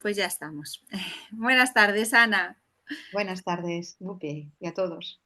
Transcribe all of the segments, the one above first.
Pues ya estamos. Buenas tardes, Ana. Buenas tardes, Lupe, y a todos.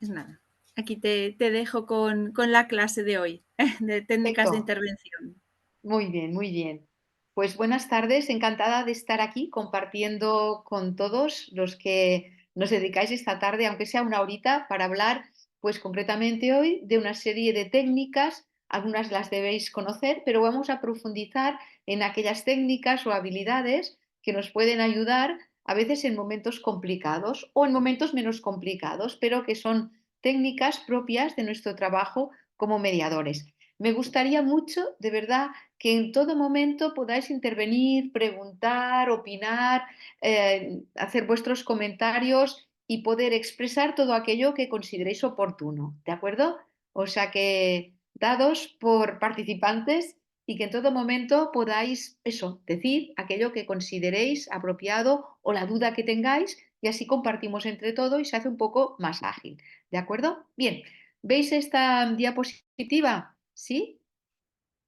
Es nada. Aquí te dejo con la clase de hoy, de técnicas de Perfecto, intervención. muy bien, muy bien. Pues buenas tardes, encantada de estar aquí compartiendo con todos los que nos dedicáis esta tarde, aunque sea una horita, para hablar, pues concretamente hoy, de una serie de técnicas. Algunas las debéis conocer, pero vamos a profundizar en aquellas técnicas o habilidades que nos pueden ayudar a veces en momentos complicados o en momentos menos complicados, pero que son técnicas propias de nuestro trabajo como mediadores. Me gustaría mucho, de verdad, que en todo momento podáis intervenir, preguntar, opinar, hacer vuestros comentarios y poder expresar todo aquello que consideréis oportuno, ¿de acuerdo? O sea que dados por participantes y que en todo momento podáis eso, decir aquello que consideréis apropiado o la duda que tengáis y así compartimos entre todos y se hace un poco más ágil, ¿de acuerdo? Bien, ¿veis esta diapositiva? ¿Sí?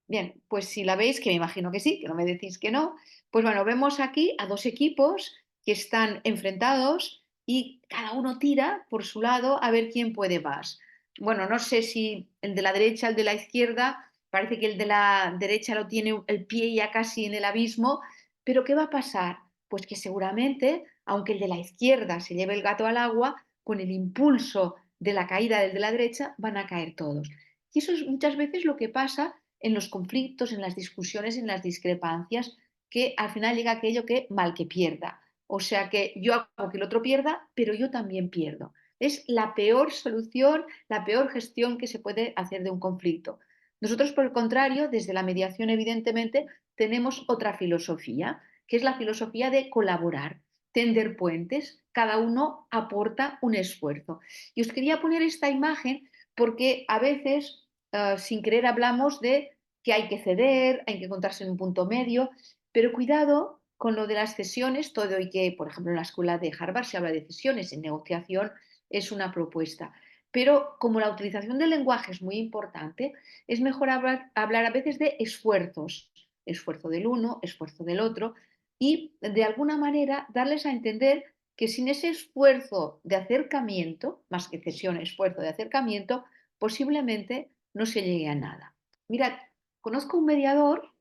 Bien, pues si la veis, que me imagino que sí, que no me decís que no, pues bueno, vemos aquí a dos equipos que están enfrentados y cada uno tira por su lado a ver quién puede más. Bueno, no sé si el de la derecha, el de la izquierda, parece que el de la derecha lo tiene el pie ya casi en el abismo, pero ¿qué va a pasar? Pues que seguramente, aunque el de la izquierda se lleve el gato al agua, con el impulso de la caída del de la derecha van a caer todos. Y eso es muchas veces lo que pasa en los conflictos, en las discusiones, en las discrepancias, que al final llega aquello que mal que pierda. O sea que yo hago que el otro pierda, pero yo también pierdo. Es la peor solución, la peor gestión que se puede hacer de un conflicto. Nosotros, por el contrario, desde la mediación, evidentemente, tenemos otra filosofía, que es la filosofía de colaborar, tender puentes, cada uno aporta un esfuerzo. Y os quería poner esta imagen porque a veces sin querer hablamos de que hay que ceder, hay que encontrarse en un punto medio, pero cuidado con lo de las cesiones, todo y que, por ejemplo, en la escuela de Harvard se habla de cesiones, en negociación es una propuesta. Pero como la utilización del lenguaje es muy importante, es mejor hablar a veces de esfuerzos, esfuerzo del uno, esfuerzo del otro, y de alguna manera darles a entender que sin ese esfuerzo de acercamiento, más que cesión, esfuerzo de acercamiento, posiblemente no se llegue a nada. Mirad, conozco un mediador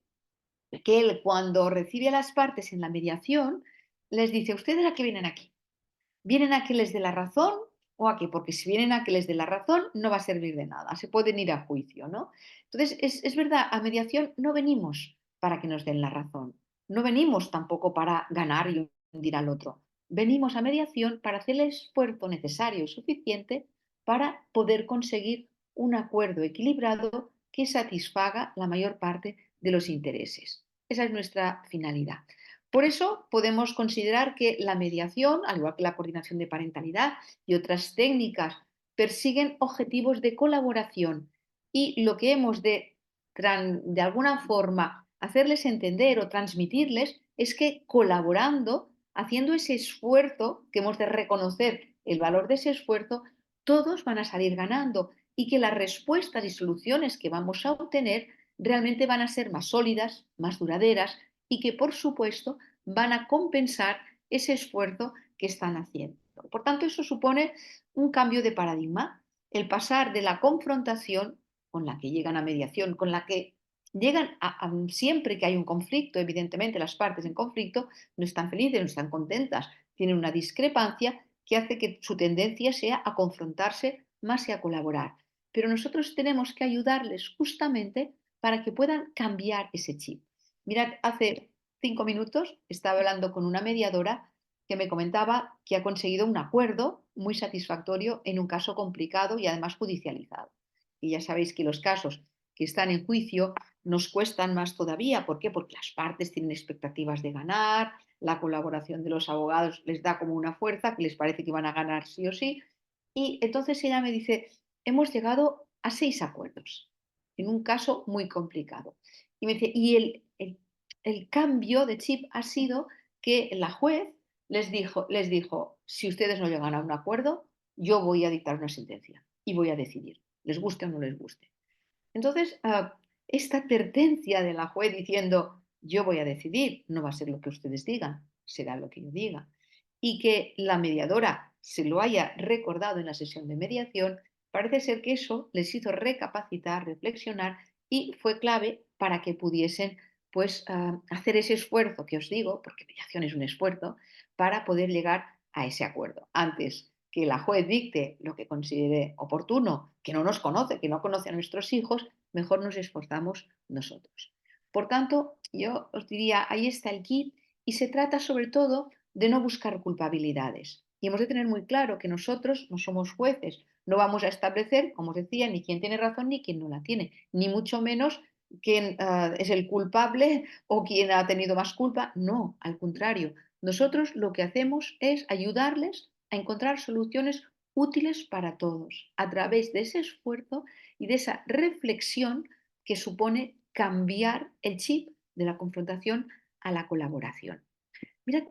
que él cuando recibe a las partes en la mediación les dice, ¿ustedes a qué vienen aquí? ¿Vienen a que les dé la razón o a qué? Porque si vienen a que les dé la razón no va a servir de nada, se pueden ir a juicio, ¿no? Entonces, es verdad, a mediación no venimos para que nos den la razón, no venimos tampoco para ganar y hundir al otro, venimos a mediación para hacer el esfuerzo necesario y suficiente para poder conseguir un acuerdo equilibrado que satisfaga la mayor parte de los intereses. Esa es nuestra finalidad. Por eso podemos considerar que la mediación, al igual que la coordinación de parentalidad y otras técnicas, persiguen objetivos de colaboración y lo que hemos de alguna forma hacerles entender o transmitirles es que colaborando, haciendo ese esfuerzo, que hemos de reconocer el valor de ese esfuerzo, todos van a salir ganando y que las respuestas y soluciones que vamos a obtener realmente van a ser más sólidas, más duraderas y que, por supuesto, van a compensar ese esfuerzo que están haciendo. Por tanto, eso supone un cambio de paradigma, el pasar de la confrontación con la que llegan a mediación, con la que llegan siempre que hay un conflicto, evidentemente las partes en conflicto no están felices, no están contentas, tienen una discrepancia que hace que su tendencia sea a confrontarse más y a colaborar. Pero nosotros tenemos que ayudarles justamente para que puedan cambiar ese chip. Mirad, hace 5 minutos estaba hablando con una mediadora que me comentaba que ha conseguido un acuerdo muy satisfactorio en un caso complicado y además judicializado. Y ya sabéis que los casos que están en juicio nos cuestan más todavía. ¿Por qué? Porque las partes tienen expectativas de ganar, la colaboración de los abogados les da como una fuerza que les parece que van a ganar sí o sí. Y entonces ella me dice, hemos llegado a 6 acuerdos en un caso muy complicado. Y me dice, y el cambio de chip ha sido que la juez les dijo, si ustedes no llegan a un acuerdo, yo voy a dictar una sentencia y voy a decidir, les guste o no les guste. Entonces, esta advertencia de la juez diciendo, Yo voy a decidir, no va a ser lo que ustedes digan, será lo que yo diga. Y que la mediadora se lo haya recordado en la sesión de mediación, parece ser que eso les hizo recapacitar, reflexionar y fue clave para que pudiesen pues hacer ese esfuerzo que os digo, porque mediación es un esfuerzo, para poder llegar a ese acuerdo. Antes que la juez dicte lo que considere oportuno, que no nos conoce, que no conoce a nuestros hijos, mejor nos esforzamos nosotros. Por tanto, yo os diría, ahí está el kit y se trata sobre todo de no buscar culpabilidades. Y hemos de tener muy claro que nosotros no somos jueces, no vamos a establecer, como os decía, ni quién tiene razón ni quién no la tiene, ni mucho menos quién es el culpable o quién ha tenido más culpa. No, al contrario, nosotros lo que hacemos es ayudarles a encontrar soluciones útiles para todos a través de ese esfuerzo y de esa reflexión que supone cambiar el chip de la confrontación a la colaboración. Mirad,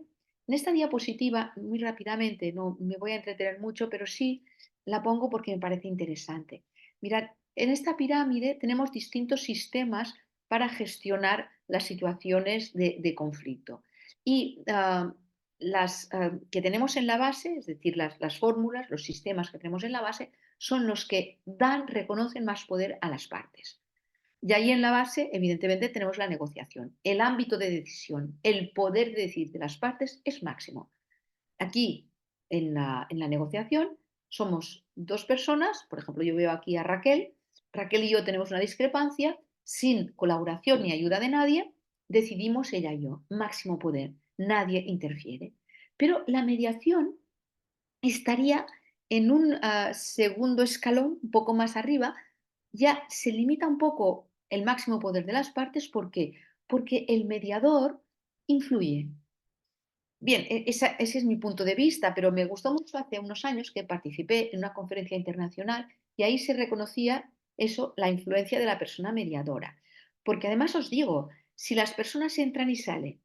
en esta diapositiva, muy rápidamente, no me voy a entretener mucho, pero sí la pongo porque me parece interesante. Mirad, en esta pirámide tenemos distintos sistemas para gestionar las situaciones de conflicto. Y las que tenemos en la base, es decir, las fórmulas, los sistemas que tenemos en la base, son los que dan, reconocen más poder a las partes. Y ahí en la base, evidentemente, tenemos la negociación. El ámbito de decisión, el poder de decir de las partes es máximo. Aquí, en la negociación, somos dos personas, por ejemplo, yo veo aquí a Raquel, Raquel y yo tenemos una discrepancia, sin colaboración ni ayuda de nadie, decidimos ella y yo, máximo poder, nadie interfiere. Pero la mediación estaría en un segundo escalón, un poco más arriba, ya se limita un poco el máximo poder de las partes. ¿Por qué? Porque el mediador influye. Bien, ese es mi punto de vista, pero me gustó mucho hace unos años que participé en una conferencia internacional y ahí se reconocía eso, la influencia de la persona mediadora. Porque además os digo, si las personas entran y salen,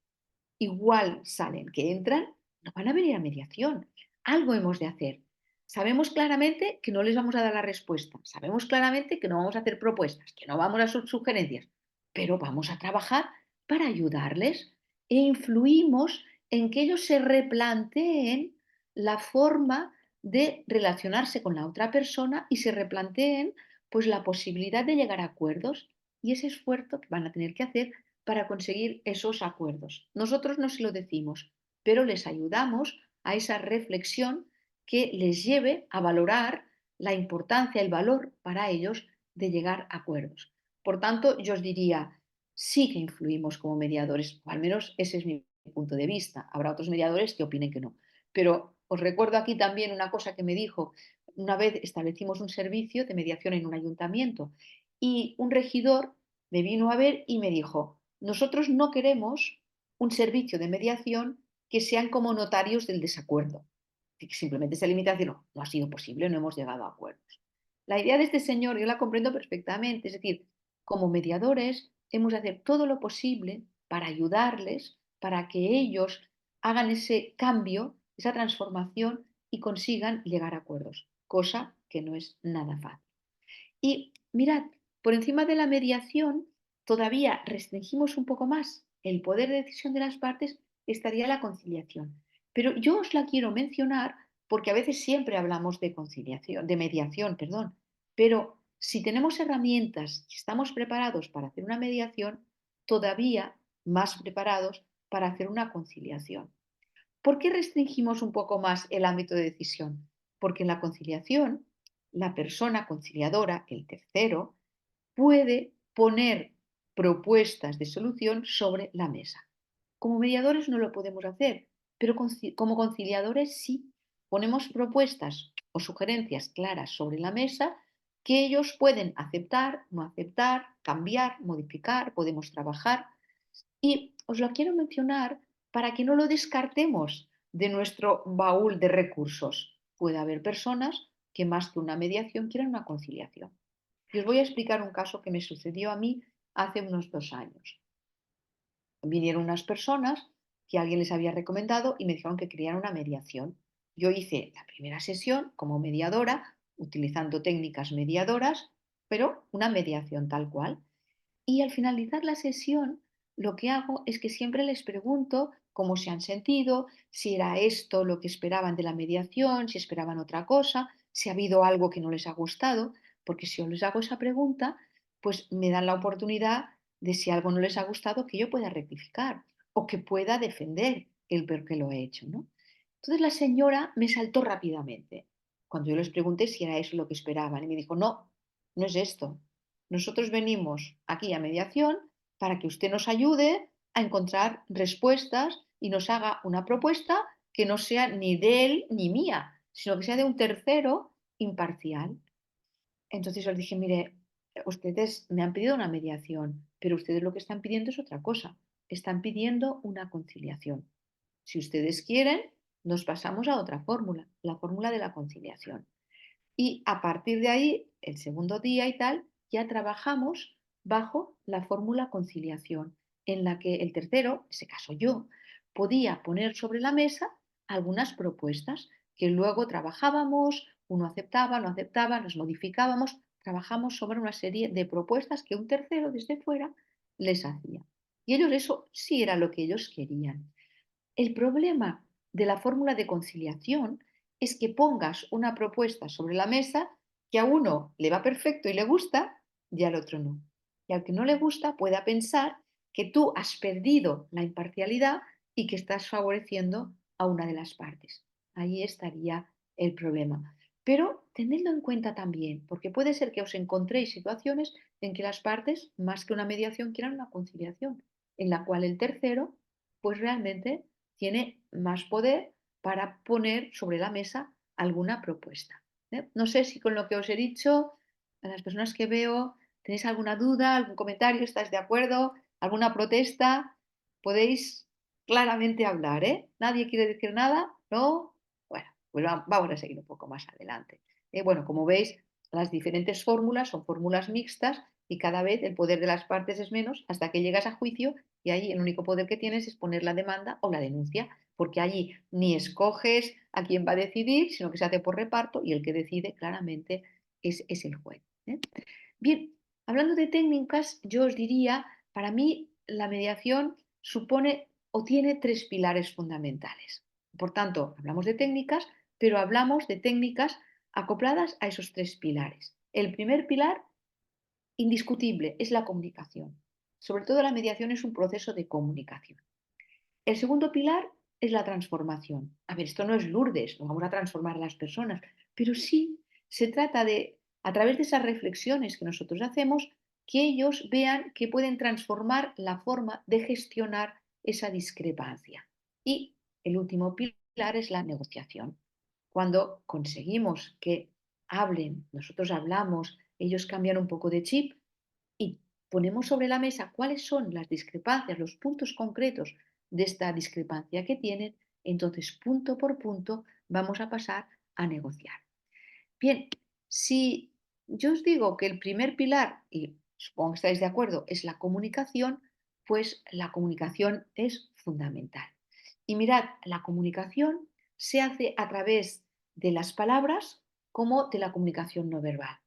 igual salen que entran, no van a venir a mediación. Algo hemos de hacer. Sabemos claramente que no les vamos a dar la respuesta. Sabemos claramente que no vamos a hacer propuestas, que no vamos a hacer sugerencias, pero vamos a trabajar para ayudarles e influimos en que ellos se replanteen la forma de relacionarse con la otra persona y se replanteen pues la posibilidad de llegar a acuerdos y ese esfuerzo que van a tener que hacer para conseguir esos acuerdos. Nosotros no se lo decimos, pero les ayudamos a esa reflexión que les lleve a valorar la importancia, el valor para ellos de llegar a acuerdos. Por tanto, yo os diría, sí que influimos como mediadores, o al menos ese es mi punto de vista. Habrá otros mediadores que opinen que no. Pero os recuerdo aquí también una cosa que me dijo. Una vez establecimos un servicio de mediación en un ayuntamiento y un regidor me vino a ver y me dijo, nosotros no queremos un servicio de mediación que sean como notarios del desacuerdo, que simplemente se limita a decir, no, no ha sido posible, no hemos llegado a acuerdos. La idea de este señor yo la comprendo perfectamente, es decir, como mediadores hemos de hacer todo lo posible para ayudarles, para que ellos hagan ese cambio, esa transformación y consigan llegar a acuerdos, cosa que no es nada fácil. Y mirad, por encima de la mediación, todavía restringimos un poco más el poder de decisión de las partes, estaría la conciliación. Pero yo os la quiero mencionar porque a veces siempre hablamos de conciliación, de mediación, perdón. Pero si tenemos herramientas y estamos preparados para hacer una mediación, todavía más preparados para hacer una conciliación. ¿Por qué restringimos un poco más el ámbito de decisión? Porque en la conciliación, la persona conciliadora, el tercero, puede poner propuestas de solución sobre la mesa. Como mediadores no lo podemos hacer, pero como conciliadores sí. Ponemos propuestas o sugerencias claras sobre la mesa que ellos pueden aceptar, no aceptar, cambiar, modificar, podemos trabajar. Y os lo quiero mencionar para que no lo descartemos de nuestro baúl de recursos. Puede haber personas que más que una mediación quieran una conciliación. Y os voy a explicar un caso que me sucedió a mí hace unos 2 años. Vinieron unas personas que alguien les había recomendado y me dijeron que querían una mediación. Yo hice la primera sesión como mediadora, utilizando técnicas mediadoras, pero una mediación tal cual. Y al finalizar la sesión, lo que hago es que siempre les pregunto cómo se han sentido, si era esto lo que esperaban de la mediación, si esperaban otra cosa, si ha habido algo que no les ha gustado, porque si yo les hago esa pregunta, pues me dan la oportunidad de si algo no les ha gustado, que yo pueda rectificar o que pueda defender el por qué lo he hecho, ¿no? Entonces la señora me saltó rápidamente cuando yo les pregunté si era eso lo que esperaban y me dijo, no, no es esto. Nosotros venimos aquí a mediación para que usted nos ayude a encontrar respuestas y nos haga una propuesta que no sea ni de él ni mía, sino que sea de un tercero imparcial. Entonces yo les dije, mire, ustedes me han pedido una mediación, pero ustedes lo que están pidiendo es otra cosa. Están pidiendo una conciliación. Si ustedes quieren, nos pasamos a otra fórmula, la fórmula de la conciliación. Y a partir de ahí, el segundo día y tal, ya trabajamos bajo la fórmula conciliación, en la que el tercero, en ese caso yo, podía poner sobre la mesa algunas propuestas que luego trabajábamos, uno aceptaba, no aceptaba, nos modificábamos, trabajamos sobre una serie de propuestas que un tercero desde fuera les hacía. Y ellos eso sí era lo que ellos querían. El problema de la fórmula de conciliación es que pongas una propuesta sobre la mesa que a uno le va perfecto y le gusta y al otro no. Y al que no le gusta pueda pensar que tú has perdido la imparcialidad y que estás favoreciendo a una de las partes. Ahí estaría el problema. Pero tenedlo en cuenta también, porque puede ser que os encontréis situaciones en que las partes, más que una mediación, quieran una conciliación, en la cual el tercero, pues realmente tiene más poder para poner sobre la mesa alguna propuesta. No sé si con lo que os he dicho, a las personas que veo, tenéis alguna duda, algún comentario, estáis de acuerdo, alguna protesta, podéis claramente hablar, ¿eh? Nadie quiere decir nada, ¿no? Bueno, pues vamos a seguir un poco más adelante. Bueno, como veis, las diferentes fórmulas son fórmulas mixtas y cada vez el poder de las partes es menos hasta que llegas a juicio y ahí el único poder que tienes es poner la demanda o la denuncia, porque allí ni escoges a quién va a decidir, sino que se hace por reparto y el que decide claramente es el juez. ¿Eh? Bien, hablando de técnicas, yo os diría, para mí la mediación supone o tiene tres pilares fundamentales. Por tanto, hablamos de técnicas, pero hablamos de técnicas acopladas a esos tres pilares. El primer pilar indiscutible es la comunicación. Sobre todo la mediación es un proceso de comunicación. El segundo pilar es la transformación. A ver, esto no es Lourdes, no vamos a transformar a las personas, pero sí se trata de, a través de esas reflexiones que nosotros hacemos, que ellos vean que pueden transformar la forma de gestionar esa discrepancia. Y el último pilar es la negociación. Cuando conseguimos que hablen, nosotros hablamos, ellos cambian un poco de chip y ponemos sobre la mesa cuáles son las discrepancias, los puntos concretos de esta discrepancia que tienen, entonces punto por punto vamos a pasar a negociar. Bien, si yo os digo que el primer pilar, y supongo que estáis de acuerdo, es la comunicación, pues la comunicación es fundamental. Y mirad, la comunicación se hace a través de las palabras como de la comunicación no verbal.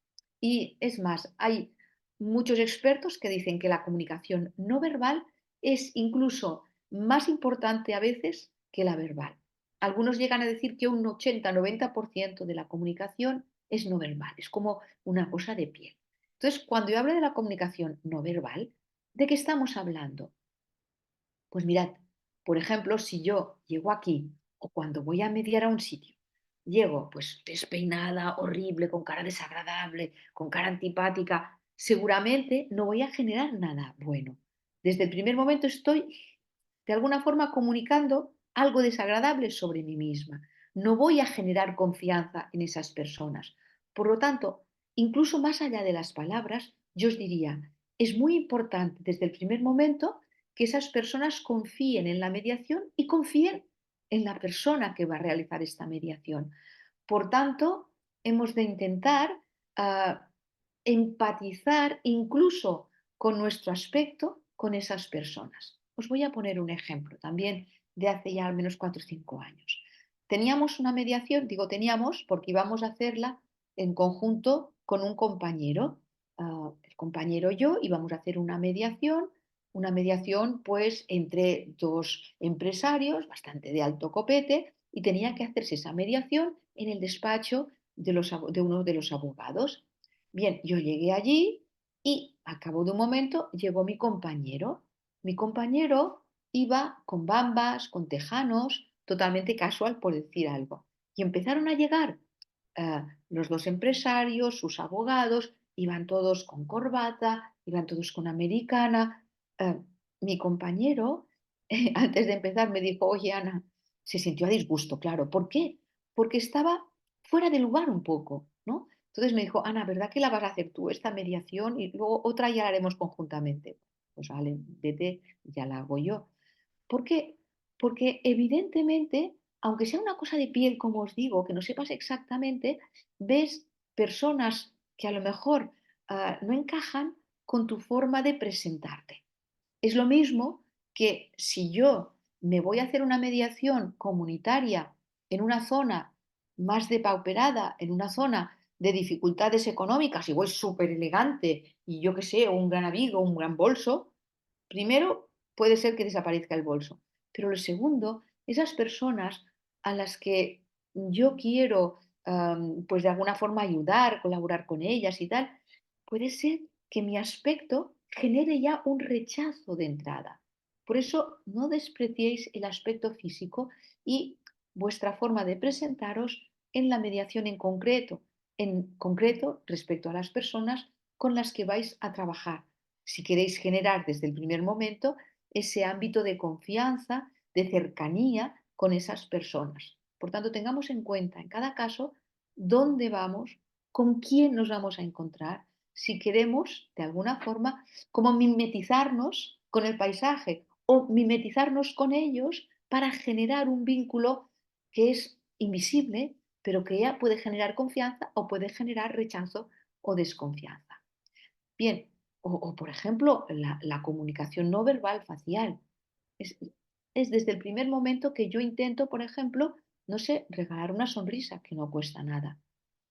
Y es más, hay muchos expertos que dicen que la comunicación no verbal es incluso más importante a veces que la verbal. Algunos llegan a decir que un 80-90% de la comunicación es no verbal, es como una cosa de piel. Entonces, cuando yo hablo de la comunicación no verbal, ¿de qué estamos hablando? Pues mirad, por ejemplo, si yo llego aquí o cuando voy a mediar a un sitio, llego pues despeinada, horrible, con cara desagradable, con cara antipática, seguramente no voy a generar nada bueno. Desde el primer momento estoy de alguna forma comunicando algo desagradable sobre mí misma. No voy a generar confianza en esas personas. Por lo tanto, incluso más allá de las palabras, yo os diría, es muy importante desde el primer momento que esas personas confíen en la mediación y confíen en la persona que va a realizar esta mediación. Por tanto, hemos de intentar uh, empatizar incluso con nuestro aspecto con esas personas. Os voy a poner un ejemplo también de hace ya al menos 4 o 5 años. Teníamos una mediación, digo teníamos porque íbamos a hacerla en conjunto con un compañero. El compañero y yo íbamos a hacer una mediación una mediación pues entre dos empresarios bastante de alto copete y tenía que hacerse esa mediación en el despacho de uno de los abogados. Bien, yo llegué allí y al cabo de un momento llegó mi compañero. Mi compañero iba con bambas, con tejanos, totalmente casual por decir algo. Y empezaron a llegar los dos empresarios, sus abogados, iban todos con corbata, iban todos con americana. Eh, Mi compañero, antes de empezar, me dijo, oye, Ana, se sintió a disgusto, claro. ¿Por qué? Porque estaba fuera de lugar un poco, ¿no? Entonces me dijo, Ana, ¿verdad que la vas a hacer tú, esta mediación? Y luego otra ya la haremos conjuntamente. Pues vale, vete, ya la hago yo. ¿Por qué? Porque evidentemente, aunque sea una cosa de piel, como os digo, que no sepas exactamente, ves personas que a lo mejor no encajan con tu forma de presentarte. Es lo mismo que si yo me voy a hacer una mediación comunitaria en una zona más depauperada, en una zona de dificultades económicas, y voy súper elegante y yo qué sé, un gran abrigo, un gran bolso, primero puede ser que desaparezca el bolso, pero lo segundo, esas personas a las que yo quiero, pues de alguna forma ayudar, colaborar con ellas y tal, puede ser que mi aspecto genere ya un rechazo de entrada. Por eso no despreciéis el aspecto físico y vuestra forma de presentaros en la mediación en concreto respecto a las personas con las que vais a trabajar. Si queréis generar desde el primer momento ese ámbito de confianza, de cercanía con esas personas. Por tanto, tengamos en cuenta en cada caso dónde vamos, con quién nos vamos a encontrar, si queremos, de alguna forma, como mimetizarnos con el paisaje o mimetizarnos con ellos para generar un vínculo que es invisible, pero que ya puede generar confianza o puede generar rechazo o desconfianza. Bien, por ejemplo, la comunicación no verbal facial. Es, es desde el primer momento que yo intento, por ejemplo, no sé, regalar una sonrisa, que no cuesta nada.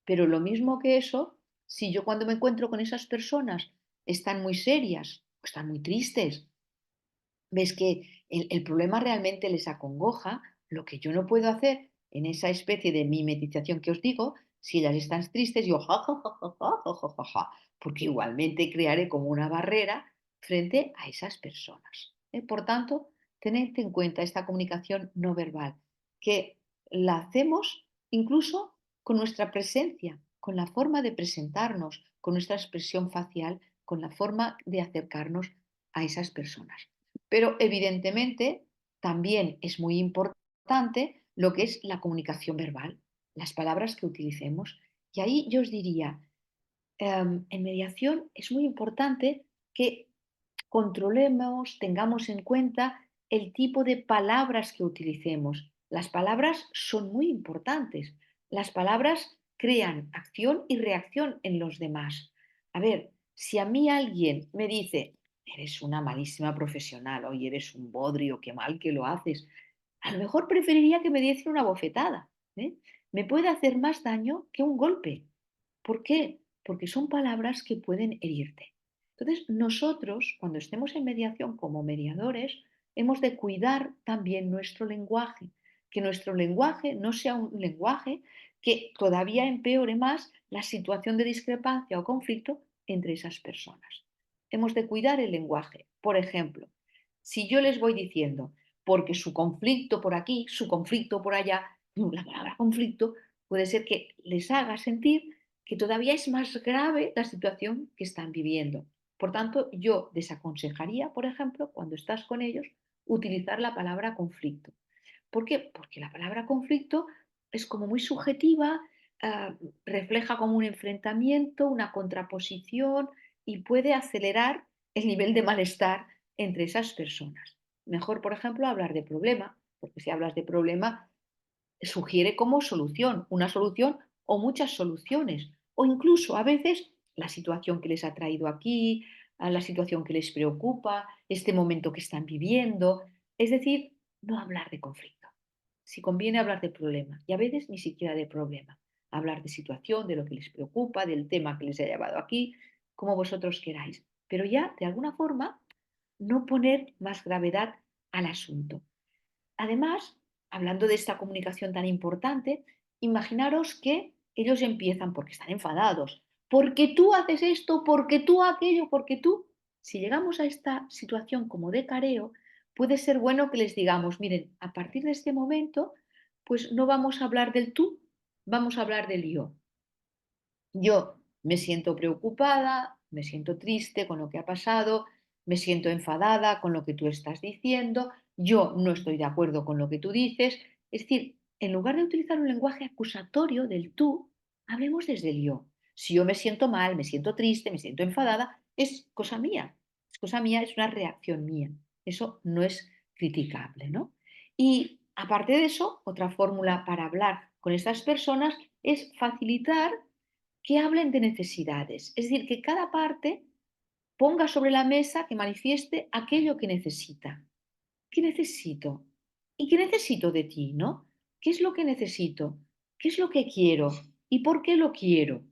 Pero lo mismo que eso, si yo cuando me encuentro con esas personas están muy serias o están muy tristes, ves que el problema realmente les acongoja, lo que yo no puedo hacer en esa especie de mimetización que os digo, si ellas están tristes, yo ja, ja, ja, ja, ja, ja, ja, ja, ja, porque igualmente crearé como una barrera frente a esas personas. Por tanto, tened en cuenta esta comunicación no verbal, que la hacemos incluso con nuestra presencia, con la forma de presentarnos, con nuestra expresión facial, con la forma de acercarnos a esas personas. Pero evidentemente también es muy importante lo que es la comunicación verbal, las palabras que utilicemos. Y ahí yo os diría, en mediación es muy importante que controlemos, tengamos en cuenta el tipo de palabras que utilicemos. Las palabras son muy importantes. Las palabras crean acción y reacción en los demás. A ver, si a mí alguien me dice, eres una malísima profesional, o eres un bodrio, qué mal que lo haces, a lo mejor preferiría que me diese una bofetada. ¿Eh? Me puede hacer más daño que un golpe. ¿Por qué? Porque son palabras que pueden herirte. Entonces, nosotros, cuando estemos en mediación como mediadores, hemos de cuidar también nuestro lenguaje, que nuestro lenguaje no sea un lenguaje que todavía empeore más la situación de discrepancia o conflicto entre esas personas. Hemos de cuidar el lenguaje. Por ejemplo, si yo les voy diciendo, porque su conflicto por aquí, su conflicto por allá, la palabra conflicto puede ser que les haga sentir que todavía es más grave la situación que están viviendo. Por tanto, yo desaconsejaría, por ejemplo, cuando estás con ellos, utilizar la palabra conflicto. ¿Por qué? Porque la palabra conflicto es como muy subjetiva, refleja como un enfrentamiento, una contraposición y puede acelerar el nivel de malestar entre esas personas. Mejor, por ejemplo, hablar de problema, porque si hablas de problema, sugiere como solución, una solución o muchas soluciones, o incluso a veces la situación que les ha traído aquí, a la situación que les preocupa, este momento que están viviendo, es decir, no hablar de conflicto. Si conviene hablar de problema, y a veces ni siquiera de problema, hablar de situación, de lo que les preocupa, del tema que les ha llevado aquí, como vosotros queráis, pero ya de alguna forma no poner más gravedad al asunto. Además, hablando de esta comunicación tan importante, imaginaros que ellos empiezan porque están enfadados, porque tú haces esto, porque tú aquello, porque tú. Si llegamos a esta situación como de careo, puede ser bueno que les digamos, miren, a partir de este momento, pues no vamos a hablar del tú, vamos a hablar del yo. Yo me siento preocupada, me siento triste con lo que ha pasado, me siento enfadada con lo que tú estás diciendo, yo no estoy de acuerdo con lo que tú dices. Es decir, en lugar de utilizar un lenguaje acusatorio del tú, hablemos desde el yo. Si yo me siento mal, me siento triste, me siento enfadada, es cosa mía. Es cosa mía, es una reacción mía. Eso no es criticable, ¿no? Y aparte de eso, otra fórmula para hablar con estas personas es facilitar que hablen de necesidades, es decir, que cada parte ponga sobre la mesa, que manifieste aquello que necesita. ¿Qué necesito? ¿Y qué necesito de ti, no? ¿Qué es lo que necesito? ¿Qué es lo que quiero? ¿Y por qué lo quiero?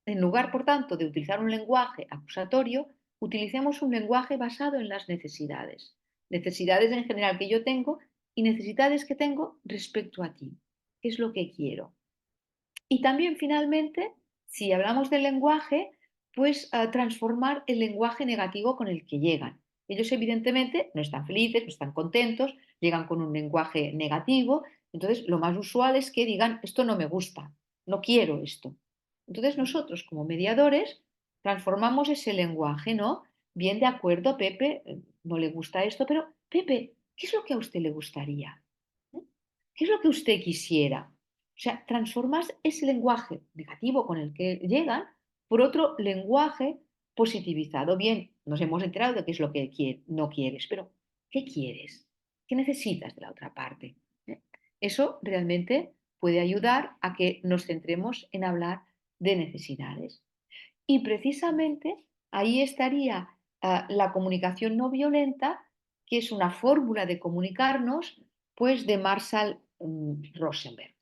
En lugar, por tanto, de utilizar un lenguaje acusatorio, utilicemos un lenguaje basado en las necesidades. Necesidades en general que yo tengo y necesidades que tengo respecto a ti. ¿Qué es lo que quiero? Y también, finalmente, si hablamos del lenguaje, pues transformar el lenguaje negativo con el que llegan. Ellos, evidentemente, no están felices, no están contentos, llegan con un lenguaje negativo. Entonces, lo más usual es que digan, esto no me gusta, no quiero esto. Entonces, nosotros, como mediadores, transformamos ese lenguaje, ¿no? Bien, de acuerdo, Pepe, no le gusta esto, pero Pepe, ¿qué es lo que a usted le gustaría? ¿Eh? ¿Qué es lo que usted quisiera? O sea, transformas ese lenguaje negativo con el que llegan por otro lenguaje positivizado. Bien, nos hemos enterado de qué es lo que no quieres, pero ¿qué quieres? ¿Qué necesitas de la otra parte? ¿Eh? Eso realmente puede ayudar a que nos centremos en hablar de necesidades. Y precisamente ahí estaría la comunicación no violenta, que es una fórmula de comunicarnos, pues de Marshall Rosenberg.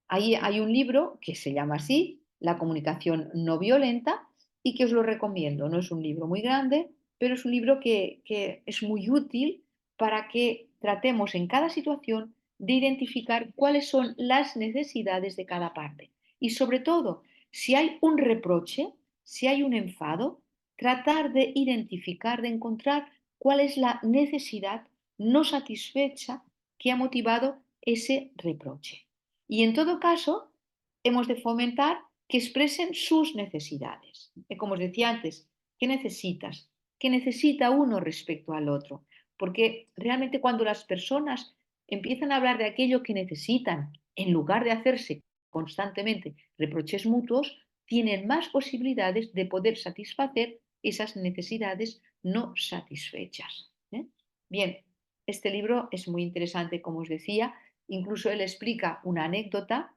Ahí hay un libro que se llama así, La comunicación no violenta, y que os lo recomiendo. No es un libro muy grande, pero es un libro que es muy útil para que tratemos en cada situación de identificar cuáles son las necesidades de cada parte. Y sobre todo, si hay un reproche, si hay un enfado, tratar de identificar, de encontrar cuál es la necesidad no satisfecha que ha motivado ese reproche. Y en todo caso, hemos de fomentar que expresen sus necesidades. Como os decía antes, ¿qué necesitas? ¿Qué necesita uno respecto al otro? Porque realmente cuando las personas empiezan a hablar de aquello que necesitan, en lugar de hacerse constantemente reproches mutuos, tienen más posibilidades de poder satisfacer esas necesidades no satisfechas. ¿Eh? Bien, este libro es muy interesante, como os decía. Incluso él explica una anécdota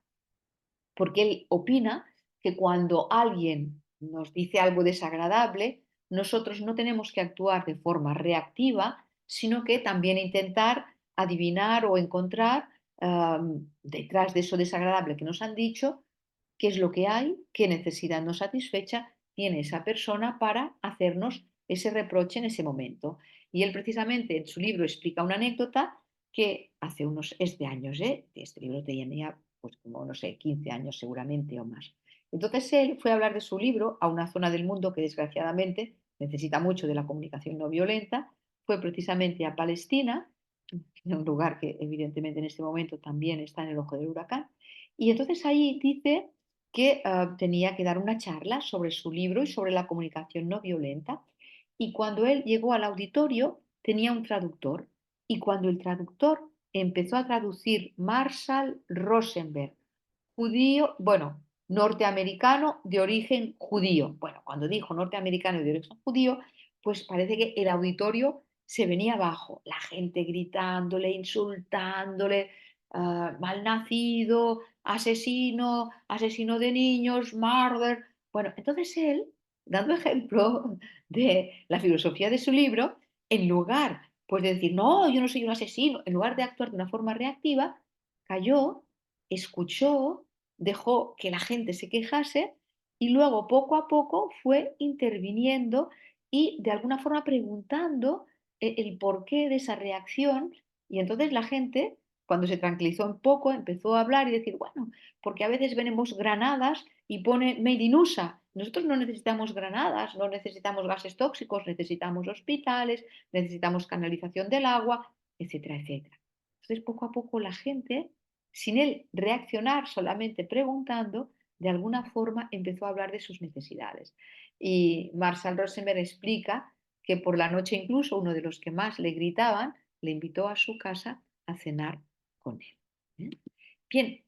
porque él opina que cuando alguien nos dice algo desagradable, nosotros no tenemos que actuar de forma reactiva, sino que también intentar adivinar o encontrar detrás de eso desagradable que nos han dicho, qué es lo que hay, qué necesidad no satisfecha tiene esa persona para hacernos ese reproche en ese momento. Y él precisamente en su libro explica una anécdota que hace unos, es de años, este libro tenía pues como, no sé, 15 años seguramente o más. Entonces él fue a hablar de su libro a una zona del mundo que desgraciadamente necesita mucho de la comunicación no violenta, fue precisamente a Palestina, un lugar que evidentemente en este momento también está en el ojo del huracán, y entonces ahí dice que tenía que dar una charla sobre su libro y sobre la comunicación no violenta, y cuando él llegó al auditorio tenía un traductor, y cuando el traductor empezó a traducir Marshall Rosenberg, judío, bueno, norteamericano de origen judío. Bueno, cuando dijo norteamericano de origen judío, pues parece que el auditorio se venía abajo, la gente gritándole, insultándole, malnacido, asesino, asesino de niños, murder. Bueno, entonces él, dando ejemplo de la filosofía de su libro, en lugar pues de decir, no, yo no soy un asesino, en lugar de actuar de una forma reactiva, cayó, escuchó, dejó que la gente se quejase y luego poco a poco fue interviniendo y de alguna forma preguntando el porqué de esa reacción y entonces la gente, cuando se tranquilizó un poco, empezó a hablar y decir, bueno, porque a veces venimos granadas y pone Made in USA. Nosotros no necesitamos granadas, no necesitamos gases tóxicos, necesitamos hospitales, necesitamos canalización del agua, etcétera, etcétera. Entonces, poco a poco la gente, sin él reaccionar, solamente preguntando, de alguna forma empezó a hablar de sus necesidades. Y Marshall Rosenberg explica que por la noche incluso uno de los que más le gritaban le invitó a su casa a cenar con él. ¿Eh? Bien,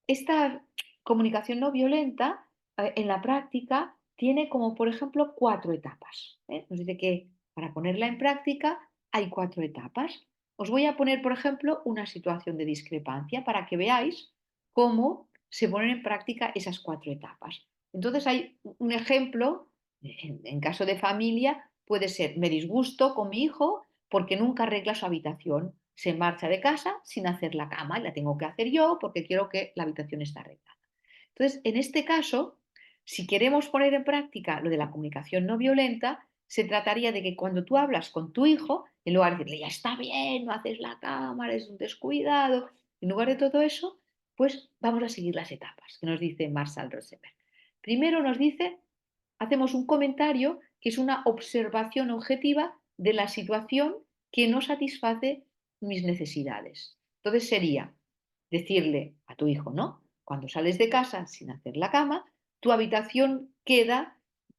esta comunicación no violenta en la práctica tiene como, por ejemplo, 4 etapas. ¿Eh? Nos dice que para ponerla en práctica hay 4 etapas. Os voy a poner, por ejemplo, una situación de discrepancia para que veáis cómo se ponen en práctica esas 4 etapas. Entonces hay un ejemplo, en caso de familia, puede ser, me disgusto con mi hijo porque nunca arregla su habitación. Se marcha de casa sin hacer la cama y la tengo que hacer yo porque quiero que la habitación esté arreglada. Entonces, en este caso, si queremos poner en práctica lo de la comunicación no violenta, se trataría de que cuando tú hablas con tu hijo, en lugar de decirle, ya está bien, no haces la cama, eres un descuidado, en lugar de todo eso, pues vamos a seguir las etapas que nos dice Marshall Rosenberg. Primero nos dice, hacemos un comentario que es una observación objetiva de la situación que no satisface mis necesidades. Entonces sería decirle a tu hijo, ¿no? Cuando sales de casa sin hacer la cama, tu habitación queda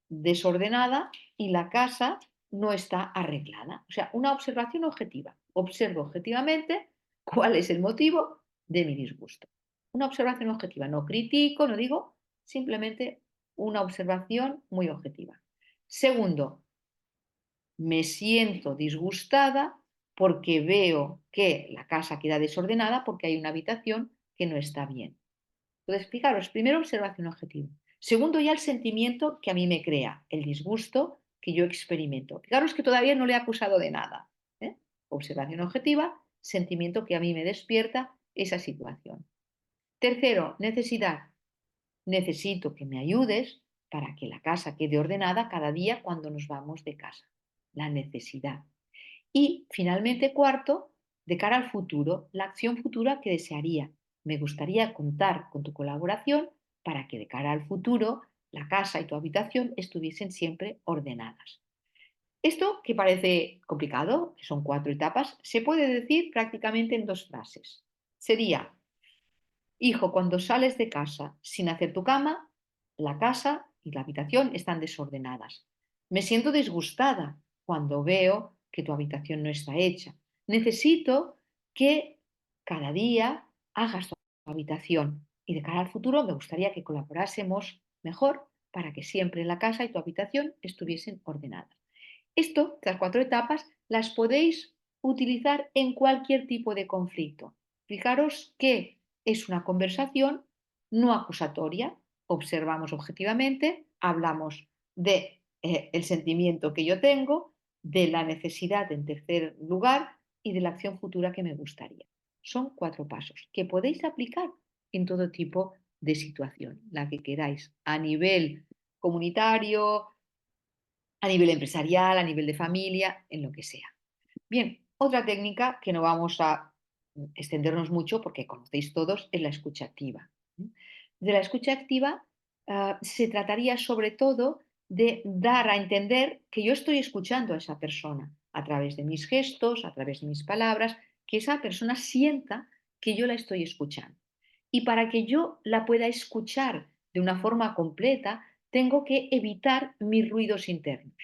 desordenada y la casa no está arreglada. O sea, una observación objetiva. Observo objetivamente cuál es el motivo de mi disgusto. Una observación objetiva. No critico, no digo, simplemente una observación muy objetiva. Segundo, me siento disgustada porque veo que la casa queda desordenada porque hay una habitación que no está bien. Entonces, fijaros, primero observación objetiva. Segundo, ya el sentimiento que a mí me crea, el disgusto que yo experimento. Fijaros que todavía no le he acusado de nada. ¿Eh? Observación objetiva, sentimiento que a mí me despierta esa situación. Tercero, necesidad. Necesito que me ayudes para que la casa quede ordenada cada día cuando nos vamos de casa. La necesidad. Y finalmente, cuarto, de cara al futuro, la acción futura que desearía. Me gustaría contar con tu colaboración para que de cara al futuro la casa y tu habitación estuviesen siempre ordenadas. Esto, que parece complicado, que son 4 etapas, se puede decir prácticamente en 2 frases. Sería, hijo, cuando sales de casa sin hacer tu cama, la casa y la habitación están desordenadas. Me siento disgustada cuando veo que tu habitación no está hecha. Necesito que cada día hagas tu habitación y de cara al futuro me gustaría que colaborásemos mejor para que siempre la casa y tu habitación estuviesen ordenadas. Estas 4 etapas las podéis utilizar en cualquier tipo de conflicto. Fijaros que es una conversación no acusatoria. Observamos objetivamente, hablamos de el sentimiento que yo tengo, de la necesidad en tercer lugar y de la acción futura que me gustaría. Son 4 pasos que podéis aplicar en todo tipo de situación, la que queráis, a nivel comunitario, a nivel empresarial, a nivel de familia, en lo que sea. Bien, otra técnica que no vamos a extendernos mucho porque conocéis todos es la escucha activa. De la escucha activa se trataría sobre todo de dar a entender que yo estoy escuchando a esa persona a través de mis gestos, a través de mis palabras, que esa persona sienta que yo la estoy escuchando. Y para que yo la pueda escuchar de una forma completa, tengo que evitar mis ruidos internos.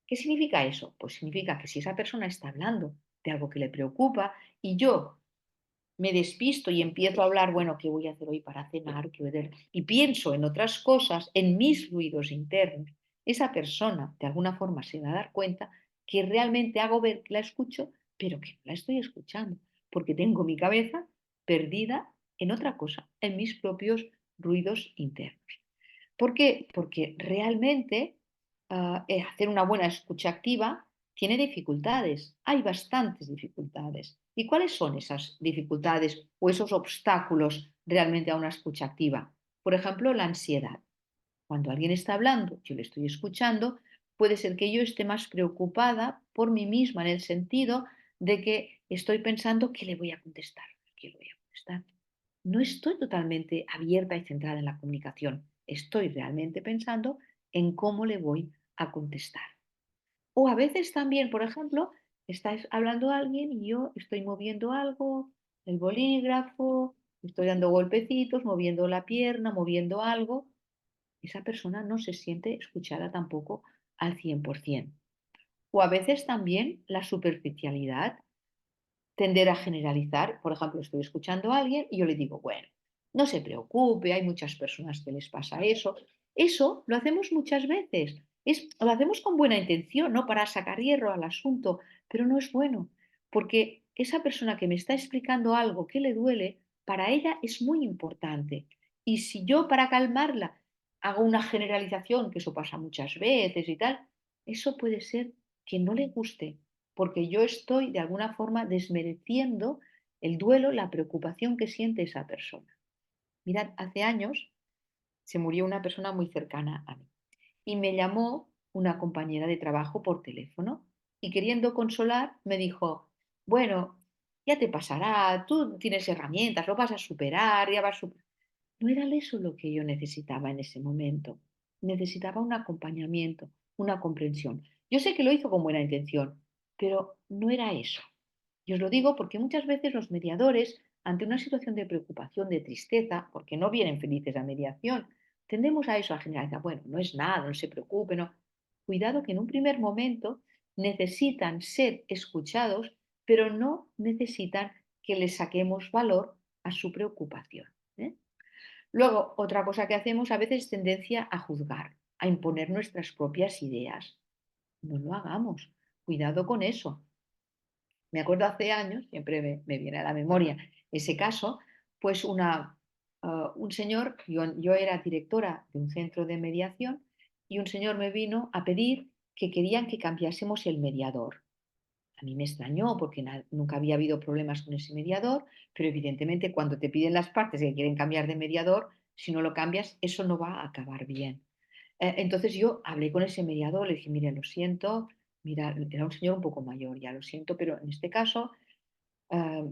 ¿Qué significa eso? Pues significa que si esa persona está hablando de algo que le preocupa y yo me despisto y empiezo a hablar, bueno, ¿qué voy a hacer hoy para cenar? Y pienso en otras cosas, en mis ruidos internos, esa persona de alguna forma se va a dar cuenta que realmente hago ver que la escucho, pero que no la estoy escuchando, porque tengo mi cabeza perdida en otra cosa, en mis propios ruidos internos. ¿Por qué? Porque realmente hacer una buena escucha activa tiene dificultades, hay bastantes dificultades. ¿Y cuáles son esas dificultades o esos obstáculos realmente a una escucha activa? Por ejemplo, la ansiedad. Cuando alguien está hablando, yo le estoy escuchando, puede ser que yo esté más preocupada por mí misma en el sentido de que estoy pensando qué le voy a contestar, qué le voy a contestar. No estoy totalmente abierta y centrada en la comunicación. Estoy realmente pensando en cómo le voy a contestar. O a veces también, por ejemplo, estáis hablando a alguien y yo estoy moviendo algo, el bolígrafo, estoy dando golpecitos, moviendo la pierna, moviendo algo. Esa persona no se siente escuchada tampoco al 100%. O a veces también la superficialidad, tender a generalizar. Por ejemplo, estoy escuchando a alguien y yo le digo, bueno, no se preocupe, hay muchas personas que les pasa eso. Eso lo hacemos muchas veces. Lo hacemos con buena intención, ¿no? Para sacar hierro al asunto, pero no es bueno, porque esa persona que me está explicando algo que le duele, para ella es muy importante. Y si yo para calmarla hago una generalización, que eso pasa muchas veces y tal, eso puede ser que no le guste porque yo estoy de alguna forma desmereciendo el duelo, la preocupación que siente esa persona. Mirad, hace años se murió una persona muy cercana a mí y me llamó una compañera de trabajo por teléfono y queriendo consolar me dijo, bueno, ya te pasará, tú tienes herramientas, lo vas a superar, ya vas a superar. No era eso lo que yo necesitaba en ese momento. Necesitaba un acompañamiento, una comprensión. Yo sé que lo hizo con buena intención, pero no era eso. Y os lo digo porque muchas veces los mediadores, ante una situación de preocupación, de tristeza, porque no vienen felices a mediación, tendemos a eso, a generalizar, bueno, no es nada, no se preocupe, no. Cuidado que en un primer momento necesitan ser escuchados, pero no necesitan que les saquemos valor a su preocupación. ¿Eh? Luego, otra cosa que hacemos a veces es tendencia a juzgar, a imponer nuestras propias ideas. No lo hagamos. Cuidado con eso. Me acuerdo hace años, siempre me viene a la memoria ese caso, pues un señor, yo era directora de un centro de mediación y un señor me vino a pedir que querían que cambiásemos el mediador. A mí me extrañó porque nunca había habido problemas con ese mediador, pero evidentemente cuando te piden las partes que quieren cambiar de mediador, si no lo cambias, eso no va a acabar bien. Entonces yo hablé con ese mediador, le dije, mire, lo siento, mira, era un señor un poco mayor, ya lo siento, pero en este caso ah,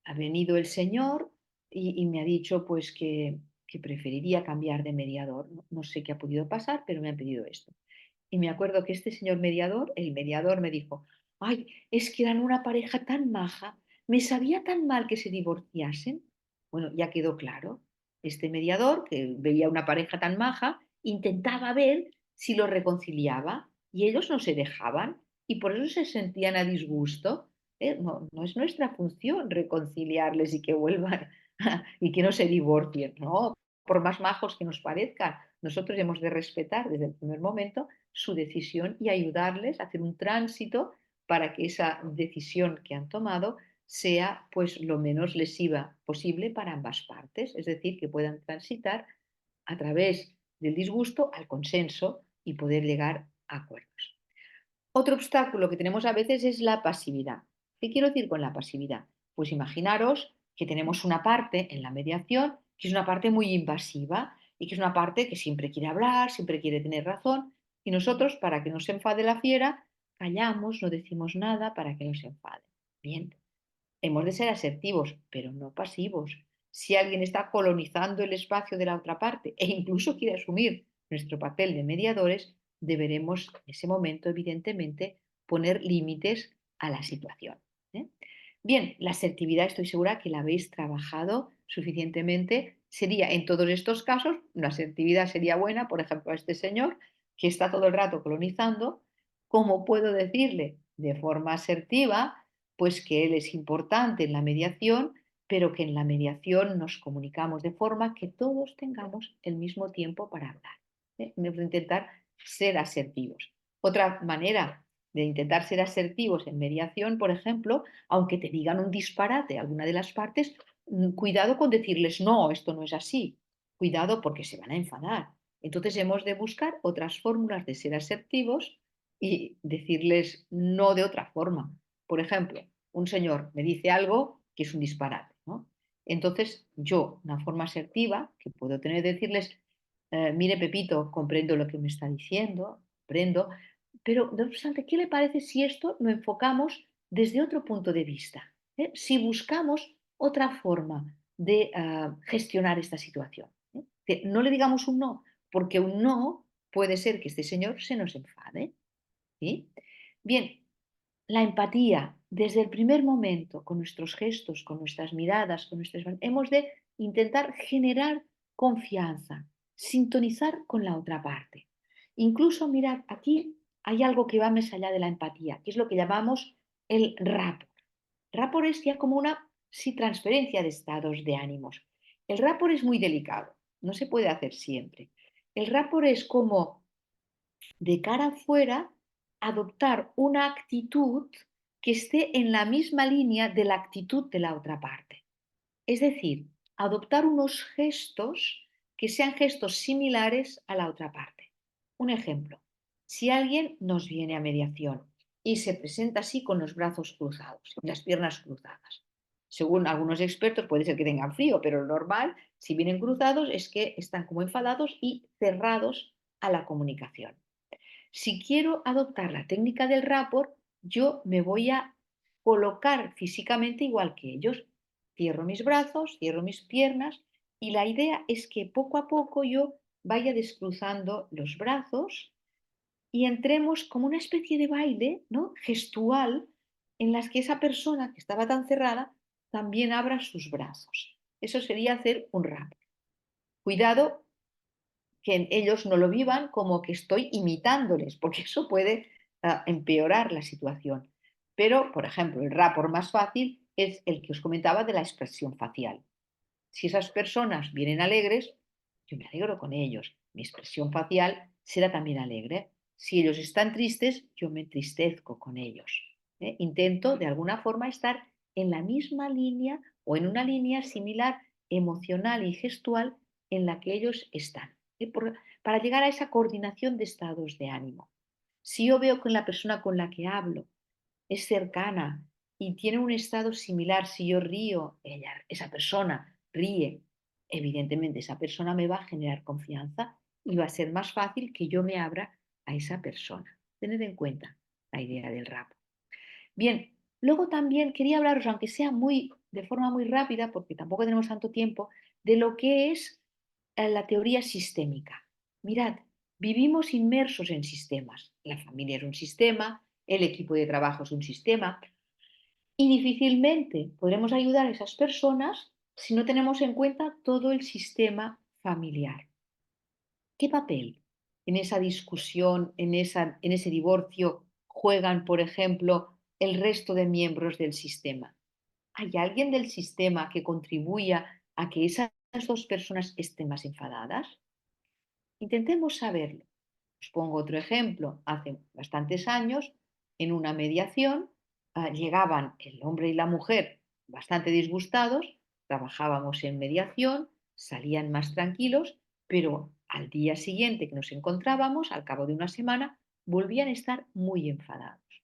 ha venido el señor y me ha dicho pues que preferiría cambiar de mediador. No, no sé qué ha podido pasar, pero me han pedido esto. Y me acuerdo que este señor mediador, el mediador me dijo, ay, es que eran una pareja tan maja, me sabía tan mal que se divorciasen. Bueno, ya quedó claro. Este mediador, que veía una pareja tan maja, intentaba ver si lo reconciliaba y ellos no se dejaban y por eso se sentían a disgusto. No, no es nuestra función reconciliarles y que vuelvan y que no se divorcien, ¿no? Por más majos que nos parezcan, nosotros hemos de respetar desde el primer momento su decisión y ayudarles a hacer un tránsito para que esa decisión que han tomado sea pues lo menos lesiva posible para ambas partes, es decir, que puedan transitar a través del disgusto al consenso y poder llegar a acuerdos. Otro obstáculo que tenemos a veces es la pasividad. ¿Qué quiero decir con la pasividad? Pues imaginaros que tenemos una parte en la mediación que es una parte muy invasiva y que es una parte que siempre quiere hablar, siempre quiere tener razón y nosotros, para que no se enfade la fiera, callamos, no decimos nada para que no se enfade. Bien, hemos de ser asertivos, pero no pasivos. Si alguien está colonizando el espacio de la otra parte e incluso quiere asumir nuestro papel de mediadores, deberemos en ese momento, evidentemente, poner límites a la situación. ¿Eh? Bien, la asertividad estoy segura que la habéis trabajado suficientemente. Sería en todos estos casos, una asertividad sería buena, por ejemplo, a este señor que está todo el rato colonizando, ¿cómo puedo decirle de forma asertiva pues que él es importante en la mediación, pero que en la mediación nos comunicamos de forma que todos tengamos el mismo tiempo para hablar? Debemos intentar ser asertivos. Otra manera de intentar ser asertivos en mediación, por ejemplo, aunque te digan un disparate alguna de las partes, cuidado con decirles, no, esto no es así. Cuidado porque se van a enfadar. Entonces hemos de buscar otras fórmulas de ser asertivos y decirles no de otra forma. Por ejemplo, un señor me dice algo que es un disparate, ¿no? Entonces yo, una forma asertiva que puedo tener, decirles, mire Pepito, comprendo lo que me está diciendo, comprendo, Pero, no obstante, ¿qué le parece si esto lo enfocamos desde otro punto de vista? Si buscamos otra forma de gestionar esta situación. Que no le digamos un no, porque un no puede ser que este señor se nos enfade. ¿Sí? Bien, la empatía, desde el primer momento, con nuestros gestos, con nuestras miradas, con nuestras... hemos de intentar generar confianza, sintonizar con la otra parte. Incluso, mirad, aquí hay algo que va más allá de la empatía, que es lo que llamamos el rapport. Rapport es ya como una sí, transferencia de estados de ánimos. El rapport es muy delicado, no se puede hacer siempre. El rapport es como de cara afuera, adoptar una actitud que esté en la misma línea de la actitud de la otra parte. Es decir, adoptar unos gestos que sean gestos similares a la otra parte. Un ejemplo, si alguien nos viene a mediación y se presenta así con los brazos cruzados y las piernas cruzadas. Según algunos expertos puede ser que tengan frío, pero lo normal, si vienen cruzados, es que están como enfadados y cerrados a la comunicación. Si quiero adoptar la técnica del rapport, yo me voy a colocar físicamente igual que ellos. Cierro mis brazos, cierro mis piernas y la idea es que poco a poco yo vaya descruzando los brazos y entremos como una especie de baile, ¿no? Gestual en las que esa persona que estaba tan cerrada también abra sus brazos. Eso sería hacer un rapport. Cuidado que ellos no lo vivan como que estoy imitándoles, porque eso puede empeorar la situación. Pero, por ejemplo, el rapport más fácil es el que os comentaba de la expresión facial. Si esas personas vienen alegres, yo me alegro con ellos. Mi expresión facial será también alegre. Si ellos están tristes, yo me entristezco con ellos. Intento de alguna forma estar en la misma línea o en una línea similar emocional y gestual en la que ellos están, para llegar a esa coordinación de estados de ánimo. Si yo veo que la persona con la que hablo es cercana y tiene un estado similar, si yo río, esa persona ríe, evidentemente esa persona me va a generar confianza y va a ser más fácil que yo me abra a esa persona. Tened en cuenta la idea del rap. Bien, luego también quería hablaros, aunque sea muy de forma muy rápida, porque tampoco tenemos tanto tiempo, de lo que es la teoría sistémica. Mirad, vivimos inmersos en sistemas. La familia es un sistema, el equipo de trabajo es un sistema, y difícilmente podremos ayudar a esas personas si no tenemos en cuenta todo el sistema familiar. ¿Qué papel en esa discusión, en ese divorcio, juegan, por ejemplo, el resto de miembros del sistema? ¿Hay alguien del sistema que contribuya a que esas dos personas estén más enfadadas? Intentemos saberlo. Os pongo otro ejemplo. Hace bastantes años, en una mediación, llegaban el hombre y la mujer bastante disgustados, trabajábamos en mediación, salían más tranquilos, pero al día siguiente que nos encontrábamos, al cabo de una semana, volvían a estar muy enfadados.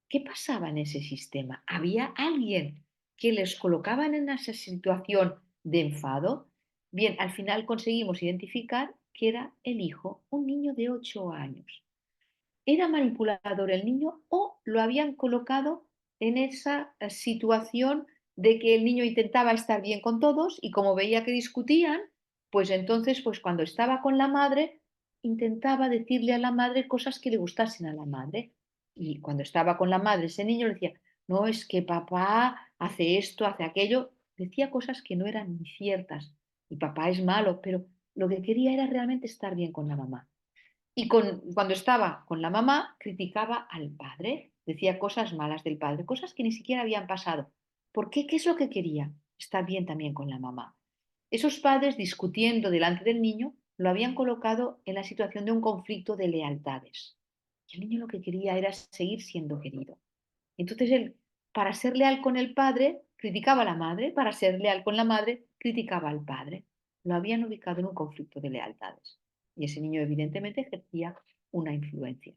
¿Qué pasaba en ese sistema? ¿Había alguien que les colocaba en esa situación de enfado? Bien, al final conseguimos identificar que era el hijo, un niño de 8 años. ¿Era manipulador el niño o lo habían colocado en esa situación de que el niño intentaba estar bien con todos y como veía que discutían, pues entonces, pues cuando estaba con la madre, intentaba decirle a la madre cosas que le gustasen a la madre. Y cuando estaba con la madre, ese niño le decía, no, es que papá hace esto, hace aquello, decía cosas que no eran ni ciertas. Y papá es malo, pero lo que quería era realmente estar bien con la mamá. Y cuando estaba con la mamá, criticaba al padre, decía cosas malas del padre, cosas que ni siquiera habían pasado. ¿Por qué? ¿Qué es lo que quería? Estar bien también con la mamá. Esos padres discutiendo delante del niño lo habían colocado en la situación de un conflicto de lealtades. Y el niño lo que quería era seguir siendo querido. Entonces él, para ser leal con el padre, criticaba a la madre, para ser leal con la madre, criticaba al padre. Lo habían ubicado en un conflicto de lealtades. Y ese niño evidentemente ejercía una influencia.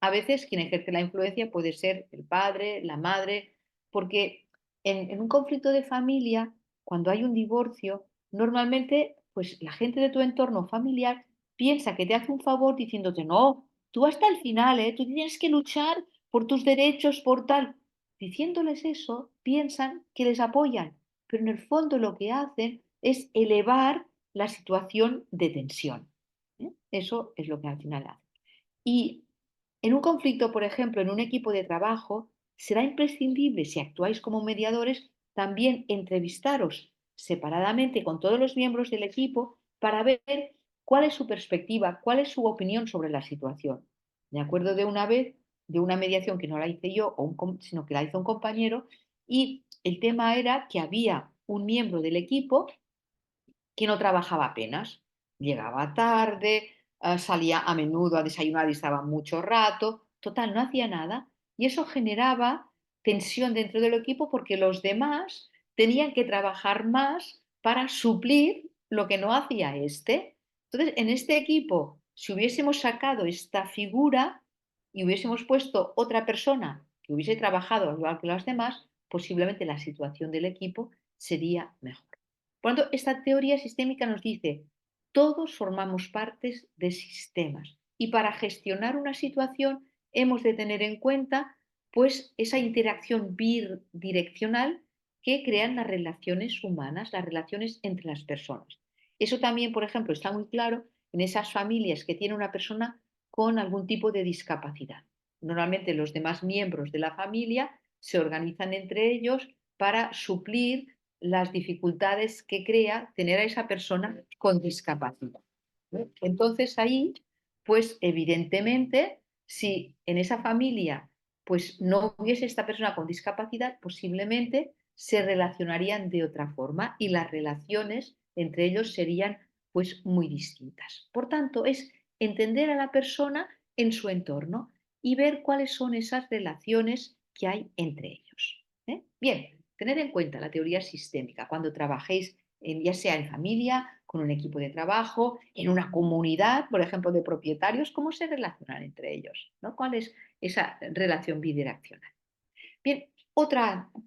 A veces quien ejerce la influencia puede ser el padre, la madre, porque en un conflicto de familia, cuando hay un divorcio, normalmente pues la gente de tu entorno familiar piensa que te hace un favor diciéndote, no, tú hasta el final, tú tienes que luchar por tus derechos, por tal. Diciéndoles eso, piensan que les apoyan, pero en el fondo lo que hacen es elevar la situación de tensión. Eso es lo que al final hacen. Y en un conflicto, por ejemplo, en un equipo de trabajo, será imprescindible, si actuáis como mediadores, también entrevistaros separadamente con todos los miembros del equipo para ver cuál es su perspectiva, cuál es su opinión sobre la situación. Me acuerdo de una vez de una mediación que no la hice yo, sino que la hizo un compañero, y el tema era que había un miembro del equipo que no trabajaba apenas. Llegaba tarde, salía a menudo a desayunar y estaba mucho rato. Total, no hacía nada. Y eso generaba tensión dentro del equipo porque los demás tenían que trabajar más para suplir lo que no hacía este. Entonces, en este equipo, si hubiésemos sacado esta figura y hubiésemos puesto otra persona que hubiese trabajado igual que los demás, posiblemente la situación del equipo sería mejor. Por lo tanto, esta teoría sistémica nos dice, todos formamos partes de sistemas y para gestionar una situación hemos de tener en cuenta pues esa interacción bidireccional que crean las relaciones humanas, las relaciones entre las personas. Eso también, por ejemplo, está muy claro en esas familias que tiene una persona con algún tipo de discapacidad. Normalmente los demás miembros de la familia se organizan entre ellos para suplir las dificultades que crea tener a esa persona con discapacidad. Entonces ahí, pues evidentemente, si en esa familia pues no hubiese esta persona con discapacidad, posiblemente se relacionarían de otra forma y las relaciones entre ellos serían pues muy distintas. Por tanto, es entender a la persona en su entorno y ver cuáles son esas relaciones que hay entre ellos. Bien, tened en cuenta la teoría sistémica cuando trabajéis ya sea en familia, con un equipo de trabajo, en una comunidad, por ejemplo, de propietarios, cómo se relacionan entre ellos, ¿no? ¿Cuál es esa relación bidireccional? Bien,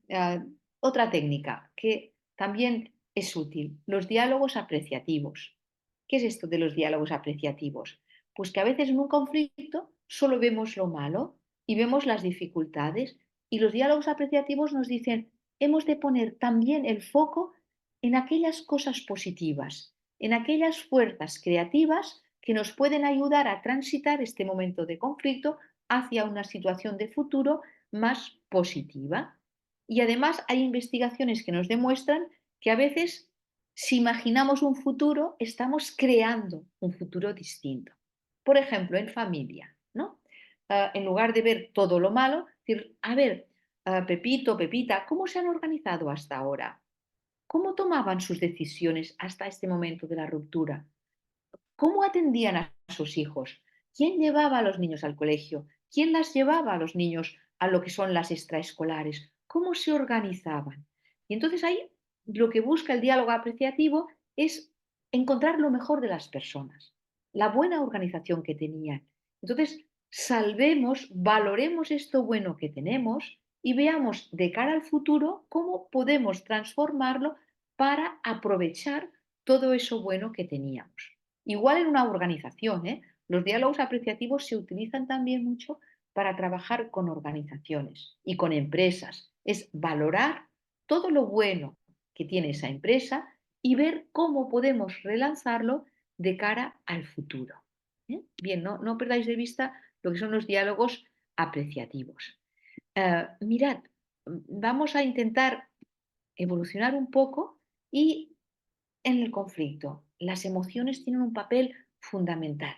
eh, otra técnica que también es útil, los diálogos apreciativos. ¿Qué es esto de los diálogos apreciativos? Pues que a veces en un conflicto solo vemos lo malo y vemos las dificultades y los diálogos apreciativos nos dicen, hemos de poner también el foco en aquellas cosas positivas, en aquellas fuerzas creativas que nos pueden ayudar a transitar este momento de conflicto hacia una situación de futuro más positiva. Y además hay investigaciones que nos demuestran que a veces, si imaginamos un futuro, estamos creando un futuro distinto. Por ejemplo, en familia, ¿no? En lugar de ver todo lo malo, decir, a ver, Pepito, Pepita, ¿cómo se han organizado hasta ahora? ¿Cómo tomaban sus decisiones hasta este momento de la ruptura? ¿Cómo atendían a sus hijos? ¿Quién llevaba a los niños al colegio? ¿Quién las llevaba a los niños a lo que son las extraescolares? ¿Cómo se organizaban? Y entonces ahí lo que busca el diálogo apreciativo es encontrar lo mejor de las personas, la buena organización que tenían. Entonces, salvemos, valoremos esto bueno que tenemos y veamos de cara al futuro cómo podemos transformarlo para aprovechar todo eso bueno que teníamos. Igual en una organización, los diálogos apreciativos se utilizan también mucho para trabajar con organizaciones y con empresas. Es valorar todo lo bueno que tiene esa empresa y ver cómo podemos relanzarlo de cara al futuro. Bien, no perdáis de vista lo que son los diálogos apreciativos. Mirad, vamos a intentar evolucionar un poco y en el conflicto, las emociones tienen un papel fundamental.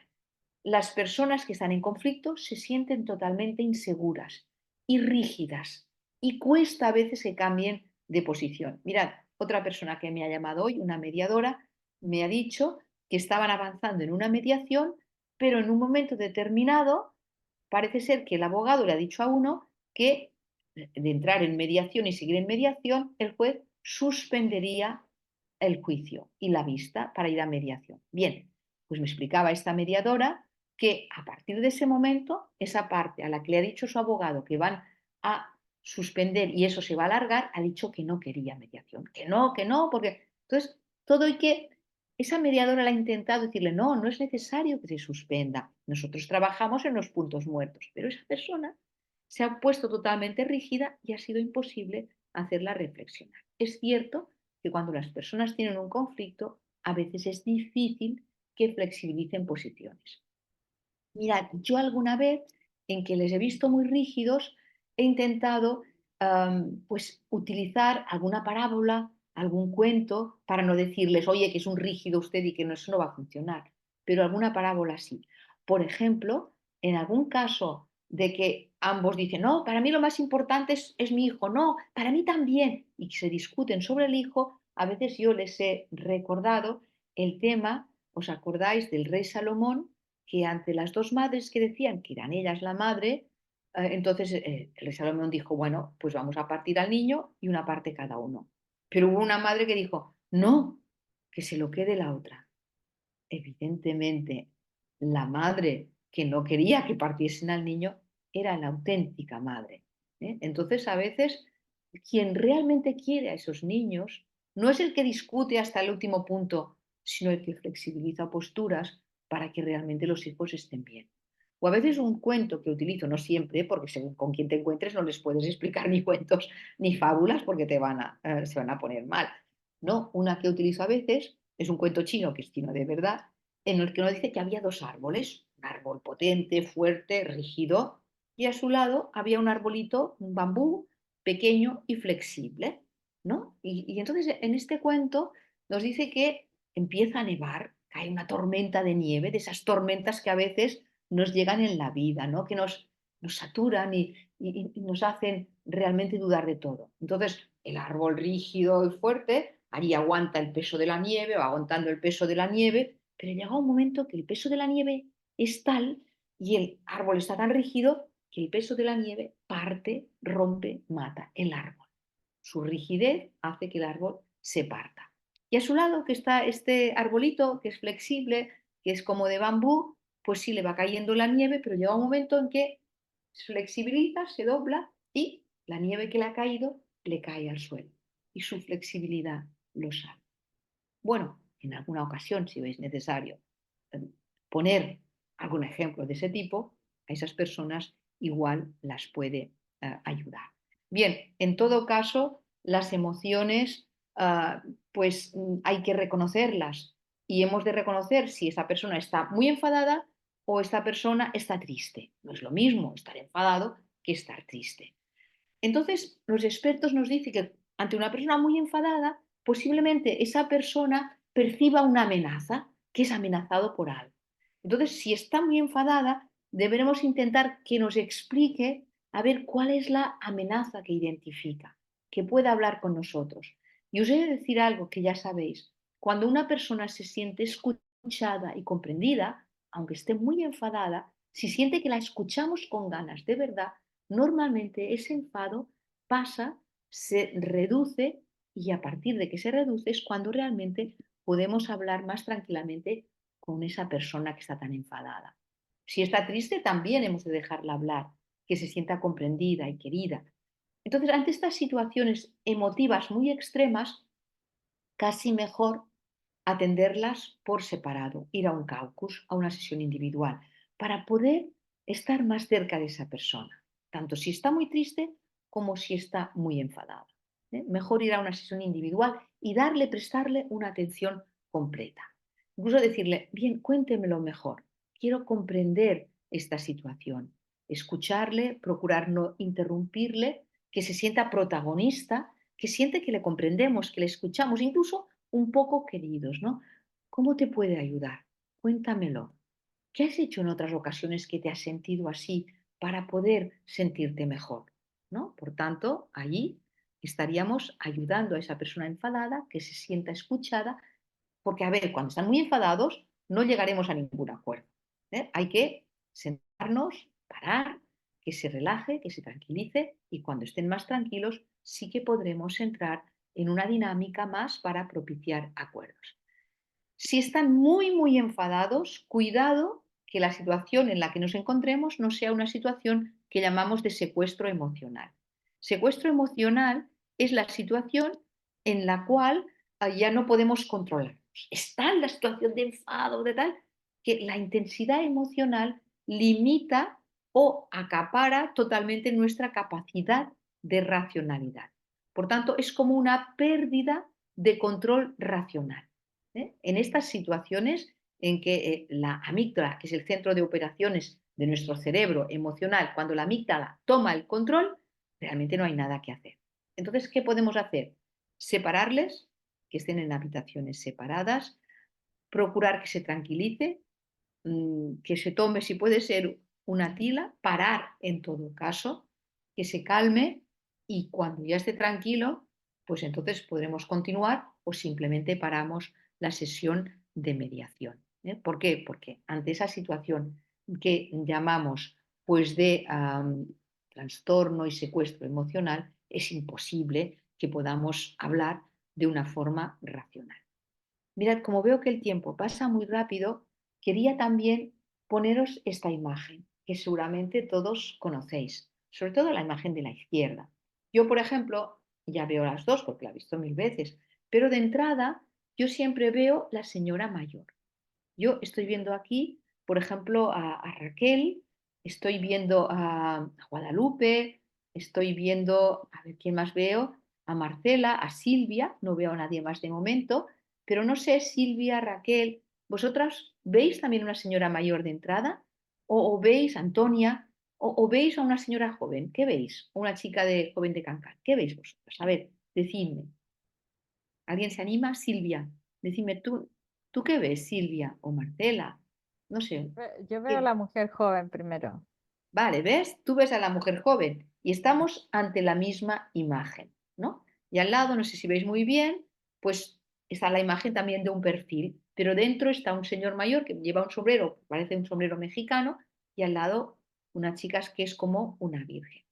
Las personas que están en conflicto se sienten totalmente inseguras y rígidas y cuesta a veces que cambien de posición. Mirad, otra persona que me ha llamado hoy, una mediadora, me ha dicho que estaban avanzando en una mediación, pero en un momento determinado parece ser que el abogado le ha dicho a uno que de entrar en mediación y seguir en mediación, el juez suspendería el juicio y la vista para ir a mediación. Bien, pues me explicaba esta mediadora que a partir de ese momento, esa parte a la que le ha dicho su abogado que van a suspender y eso se va a alargar, ha dicho que no quería mediación, que no, porque entonces todo hay que esa mediadora le ha intentado decirle, no, no es necesario que se suspenda. Nosotros trabajamos en los puntos muertos, pero esa persona se ha puesto totalmente rígida y ha sido imposible hacerla reflexionar. Es cierto que cuando las personas tienen un conflicto, a veces es difícil que flexibilicen posiciones. Mirad, yo alguna vez en que les he visto muy rígidos, he intentado pues utilizar alguna parábola, algún cuento, para no decirles, oye, que es un rígido usted y que no, eso no va a funcionar, pero alguna parábola sí. Por ejemplo, en algún caso de que ambos dicen, no, para mí lo más importante es mi hijo, no, para mí también, y se discuten sobre el hijo, a veces yo les he recordado el tema, ¿os acordáis del rey Salomón? Que ante las dos madres que decían que eran ellas la madre, entonces el rey Salomón dijo, bueno, pues vamos a partir al niño y una parte cada uno. Pero hubo una madre que dijo, no, que se lo quede la otra. Evidentemente, la madre que no quería que partiesen al niño era la auténtica madre. Entonces, a veces, quien realmente quiere a esos niños no es el que discute hasta el último punto, sino el que flexibiliza posturas para que realmente los hijos estén bien. O a veces un cuento que utilizo, no siempre, porque según con quien te encuentres no les puedes explicar ni cuentos ni fábulas porque se van a poner mal. No, una que utilizo a veces es un cuento chino, que es chino de verdad, en el que uno dice que había dos árboles, un árbol potente, fuerte, rígido, y a su lado había un arbolito, un bambú, pequeño y flexible, ¿no? Y entonces en este cuento nos dice que empieza a nevar, cae una tormenta de nieve, de esas tormentas que a veces nos llegan en la vida, ¿no? Que nos saturan y nos hacen realmente dudar de todo. Entonces, el árbol rígido y fuerte, ahí aguanta el peso de la nieve, va aguantando el peso de la nieve, pero llega un momento que el peso de la nieve es tal y el árbol está tan rígido que el peso de la nieve parte, rompe, mata el árbol. Su rigidez hace que el árbol se parta. Y a su lado, que está este arbolito, que es flexible, que es como de bambú, pues sí le va cayendo la nieve, pero llega un momento en que se flexibiliza, se dobla y la nieve que le ha caído le cae al suelo. Y su flexibilidad lo salva. Bueno, en alguna ocasión, si veis necesario eh, poner algún ejemplo de ese tipo, a esas personas igual las puede ayudar. Bien, en todo caso, las emociones, pues hay que reconocerlas y hemos de reconocer si esa persona está muy enfadada o esta persona está triste. No es lo mismo estar enfadado que estar triste. Entonces, los expertos nos dicen que ante una persona muy enfadada, posiblemente esa persona perciba una amenaza, que es amenazado por algo. Entonces, si está muy enfadada, deberemos intentar que nos explique a ver cuál es la amenaza que identifica, que pueda hablar con nosotros. Y os he de decir algo que ya sabéis, cuando una persona se siente escuchada y comprendida, aunque esté muy enfadada, si siente que la escuchamos con ganas de verdad, normalmente ese enfado pasa, se reduce y a partir de que se reduce es cuando realmente podemos hablar más tranquilamente con esa persona que está tan enfadada. Si está triste, también hemos de dejarla hablar, que se sienta comprendida y querida. Entonces, ante estas situaciones emotivas muy extremas, casi mejor atenderlas por separado, ir a un caucus, a una sesión individual, para poder estar más cerca de esa persona, tanto si está muy triste como si está muy enfadada. Mejor ir a una sesión individual y prestarle una atención completa. Incluso decirle, bien, cuéntemelo mejor, quiero comprender esta situación, escucharle, procurar no interrumpirle, que se sienta protagonista, que siente que le comprendemos, que le escuchamos, incluso un poco queridos, ¿no? ¿Cómo te puede ayudar? Cuéntamelo. ¿Qué has hecho en otras ocasiones que te has sentido así para poder sentirte mejor? ¿No? Por tanto, allí estaríamos ayudando a esa persona enfadada que se sienta escuchada, porque, a ver, cuando están muy enfadados no llegaremos a ningún acuerdo. Hay que sentarnos, parar, que se relaje, que se tranquilice y cuando estén más tranquilos sí que podremos entrar en una dinámica más para propiciar acuerdos. Si están muy, muy enfadados, cuidado que la situación en la que nos encontremos no sea una situación que llamamos de secuestro emocional. Secuestro emocional es la situación en la cual ya no podemos controlar. está en la situación de enfado, de tal, que la intensidad emocional limita o acapara totalmente nuestra capacidad de racionalidad. Por tanto, es como una pérdida de control racional. En estas situaciones en que la amígdala, que es el centro de operaciones de nuestro cerebro emocional, cuando la amígdala toma el control, realmente no hay nada que hacer. Entonces, ¿qué podemos hacer? Separarles, que estén en habitaciones separadas, procurar que se tranquilice, que se tome, si puede ser, una tila, parar en todo caso, que se calme y cuando ya esté tranquilo, pues entonces podremos continuar o simplemente paramos la sesión de mediación. ¿Por qué? Porque ante esa situación que llamamos pues de trastorno y secuestro emocional, es imposible que podamos hablar de una forma racional. Mirad, como veo que el tiempo pasa muy rápido, quería también poneros esta imagen, que seguramente todos conocéis, sobre todo la imagen de la izquierda. Yo, por ejemplo, ya veo las dos porque la he visto mil veces, pero de entrada yo siempre veo la señora mayor. Yo estoy viendo aquí, por ejemplo, a Raquel, estoy viendo a Guadalupe, estoy viendo, a ver quién más veo, a Marcela, a Silvia, no veo a nadie más de momento, pero no sé, Silvia, Raquel, ¿vosotras veis también una señora mayor de entrada? ¿O veis, Antonia, o veis a una señora joven? ¿Qué veis? O una chica de joven de Cancan. ¿Qué veis vosotras? A ver, decidme. ¿Alguien se anima? Silvia, decime tú, ¿tú qué ves, Silvia o Marcela? No sé. Yo veo a ¿Qué? la mujer joven primero. Vale, ¿ves? Tú ves a la mujer joven y estamos ante la misma imagen, ¿no? Y al lado, no sé si veis muy bien, pues está la imagen también de un perfil, pero dentro está un señor mayor que lleva un sombrero, parece un sombrero mexicano, y al lado una chica que es como una virgen.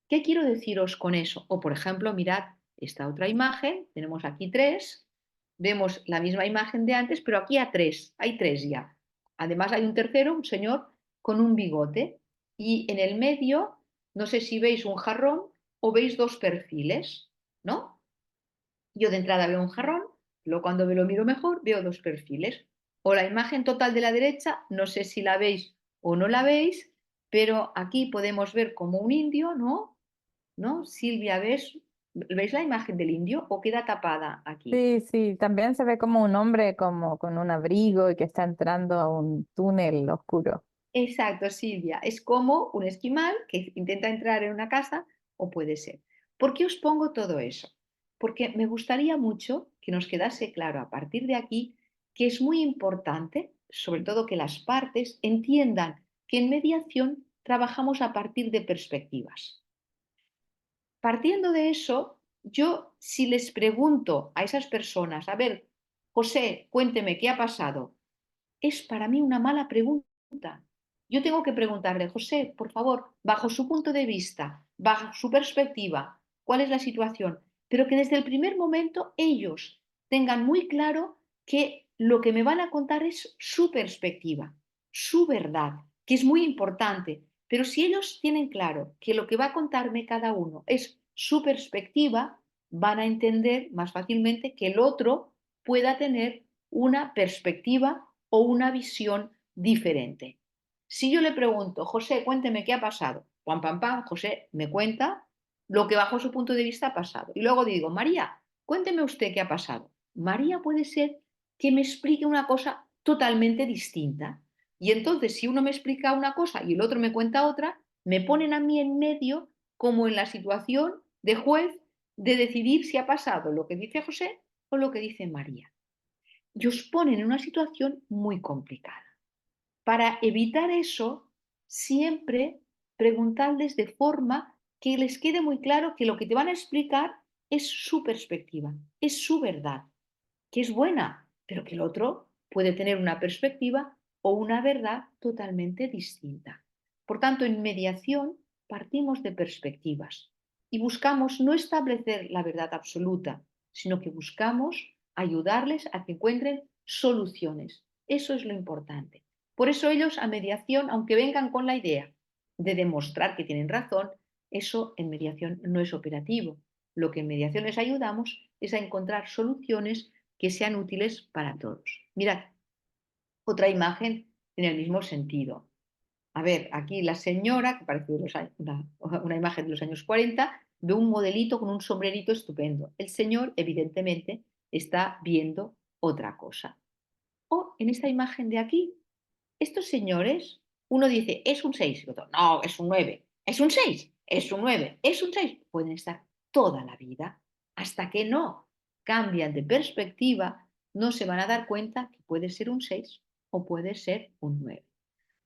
¿Qué quiero deciros con eso? O, por ejemplo, mirad esta otra imagen, tenemos aquí tres, vemos la misma imagen de antes, pero aquí hay tres ya. Además hay un tercero, un señor con un bigote, y en el medio, no sé si veis un jarrón o veis dos perfiles, ¿no? Yo de entrada veo un jarrón, luego cuando me lo miro mejor veo dos perfiles. O la imagen total de la derecha, no sé si la veis o no la veis, pero aquí podemos ver como un indio, ¿no? ¿No? Silvia, ¿veis la imagen del indio o queda tapada aquí? Sí, sí, también se ve como un hombre como con un abrigo y que está entrando a un túnel oscuro. Exacto, Silvia. Es como un esquimal que intenta entrar en una casa o puede ser. ¿Por qué os pongo todo eso? Porque me gustaría mucho que nos quedase claro a partir de aquí que es muy importante, sobre todo que las partes entiendan que en mediación trabajamos a partir de perspectivas. Partiendo de eso, yo si les pregunto a esas personas, a ver, José, cuénteme qué ha pasado, es para mí una mala pregunta. Yo tengo que preguntarle, José, por favor, bajo su punto de vista, bajo su perspectiva, cuál es la situación, pero que desde el primer momento ellos tengan muy claro que lo que me van a contar es su perspectiva, su verdad, que es muy importante. Pero si ellos tienen claro que lo que va a contarme cada uno es su perspectiva, van a entender más fácilmente que el otro pueda tener una perspectiva o una visión diferente. Si yo le pregunto, José, cuénteme qué ha pasado, pam, pam, pam, José me cuenta lo que bajo su punto de vista ha pasado. Y luego digo, María, cuénteme usted qué ha pasado. María puede ser que me explique una cosa totalmente distinta. Y entonces, si uno me explica una cosa y el otro me cuenta otra, me ponen a mí en medio como en la situación de juez de decidir si ha pasado lo que dice José o lo que dice María. Y os ponen en una situación muy complicada. Para evitar eso, siempre preguntarles de forma que les quede muy claro que lo que te van a explicar es su perspectiva, es su verdad, que es buena, pero que el otro puede tener una perspectiva o una verdad totalmente distinta. Por tanto, en mediación partimos de perspectivas y buscamos no establecer la verdad absoluta, sino que buscamos ayudarles a que encuentren soluciones. Eso es lo importante. Por eso ellos a mediación, aunque vengan con la idea de demostrar que tienen razón, eso en mediación no es operativo. Lo que en mediación les ayudamos es a encontrar soluciones que sean útiles para todos. Mirad, otra imagen en el mismo sentido. A ver, aquí la señora, que parece una imagen de los años 40, ve un modelito con un sombrerito estupendo. El señor, evidentemente, está viendo otra cosa. O en esta imagen de aquí, estos señores, uno dice, es un 6, y otro, no, es un 9, es un 6, es un 9, es un 6. Pueden estar toda la vida, hasta que no cambian de perspectiva, no se van a dar cuenta que puede ser un 6 o puede ser un 9.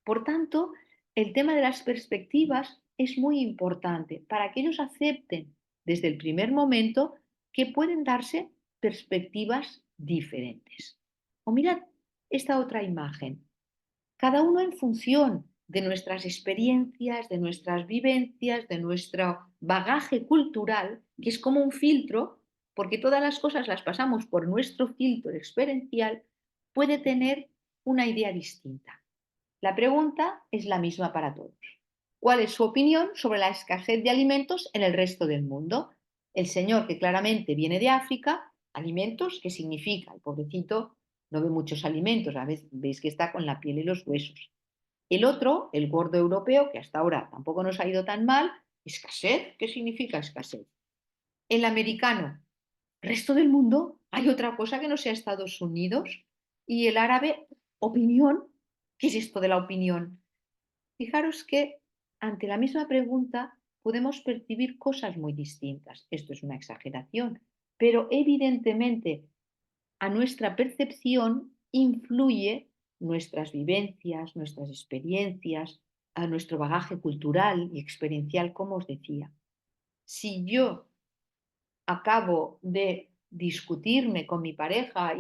Por tanto, el tema de las perspectivas es muy importante para que ellos acepten desde el primer momento que pueden darse perspectivas diferentes. O mirad esta otra imagen. Cada uno en función de nuestras experiencias, de nuestras vivencias, de nuestro bagaje cultural, que es como un filtro, porque todas las cosas las pasamos por nuestro filtro experiencial, puede tener una idea distinta. La pregunta es la misma para todos. ¿Cuál es su opinión sobre la escasez de alimentos en el resto del mundo? El señor, que claramente viene de África, alimentos, ¿qué significa? El pobrecito no ve muchos alimentos, a veces veis que está con la piel y los huesos. El otro, el gordo europeo, que hasta ahora tampoco nos ha ido tan mal, escasez, ¿qué significa escasez? El americano, resto del mundo, hay otra cosa que no sea Estados Unidos. Y el árabe, opinión, ¿qué es esto de la opinión? Fijaros que ante la misma pregunta podemos percibir cosas muy distintas. Esto es una exageración, pero evidentemente a nuestra percepción influye nuestras vivencias, nuestras experiencias, a nuestro bagaje cultural y experiencial, como os decía. Si yo acabo de discutirme con mi pareja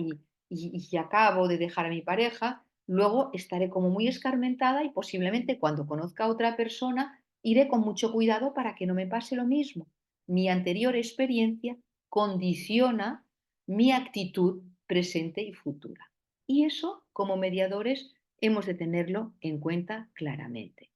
y acabo de dejar a mi pareja, luego estaré como muy escarmentada y posiblemente cuando conozca a otra persona iré con mucho cuidado para que no me pase lo mismo. Mi anterior experiencia condiciona mi actitud presente y futura. Y eso, como mediadores, hemos de tenerlo en cuenta claramente.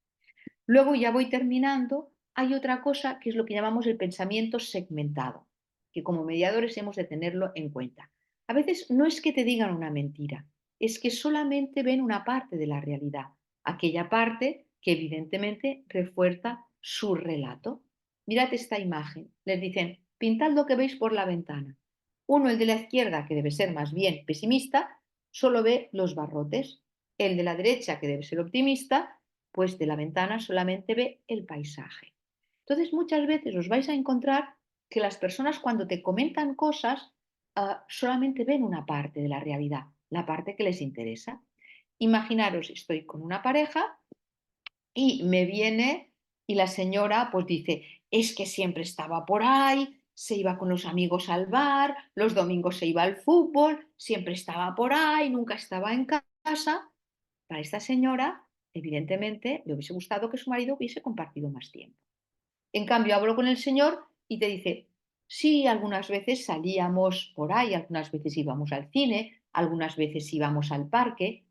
Luego, ya voy terminando, hay otra cosa que es lo que llamamos el pensamiento segmentado, que como mediadores hemos de tenerlo en cuenta. A veces no es que te digan una mentira, es que solamente ven una parte de la realidad, aquella parte que evidentemente refuerza su relato. Mirad esta imagen, les dicen, pintad lo que veis por la ventana. Uno, el de la izquierda, que debe ser más bien pesimista, solo ve los barrotes. El de la derecha, que debe ser optimista, pues de la ventana solamente ve el paisaje. Entonces, muchas veces os vais a encontrar que las personas cuando te comentan cosas solamente ven una parte de la realidad, la parte que les interesa. Imaginaros, estoy con una pareja y me viene y la señora pues dice, es que siempre estaba por ahí, se iba con los amigos al bar, los domingos se iba al fútbol, siempre estaba por ahí, nunca estaba en casa. Para esta señora, evidentemente, le hubiese gustado que su marido hubiese compartido más tiempo. En cambio, hablo con el señor y te dice, sí, algunas veces salíamos por ahí, algunas veces íbamos al cine, algunas veces íbamos al parque.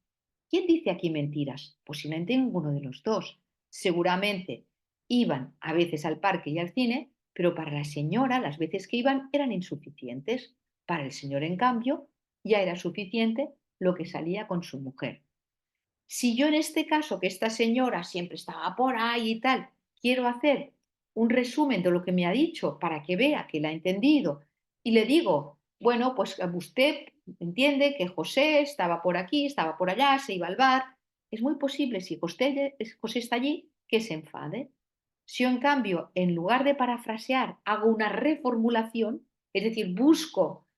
¿Quién dice aquí mentiras? Posiblemente ninguno de los dos. Seguramente iban a veces al parque y al cine, pero para la señora las veces que iban eran insuficientes. Para el señor, en cambio, ya era suficiente lo que salía con su mujer. Si yo en este caso, que esta señora siempre estaba por ahí y tal, quiero hacer un resumen de lo que me ha dicho para que vea que la ha entendido y le digo, bueno, pues usted entiende que José estaba por aquí, estaba por allá, se iba al bar, es muy posible si José está allí que se enfade. Si yo en cambio, en lugar de parafrasear, hago una reformulación, es decir, busco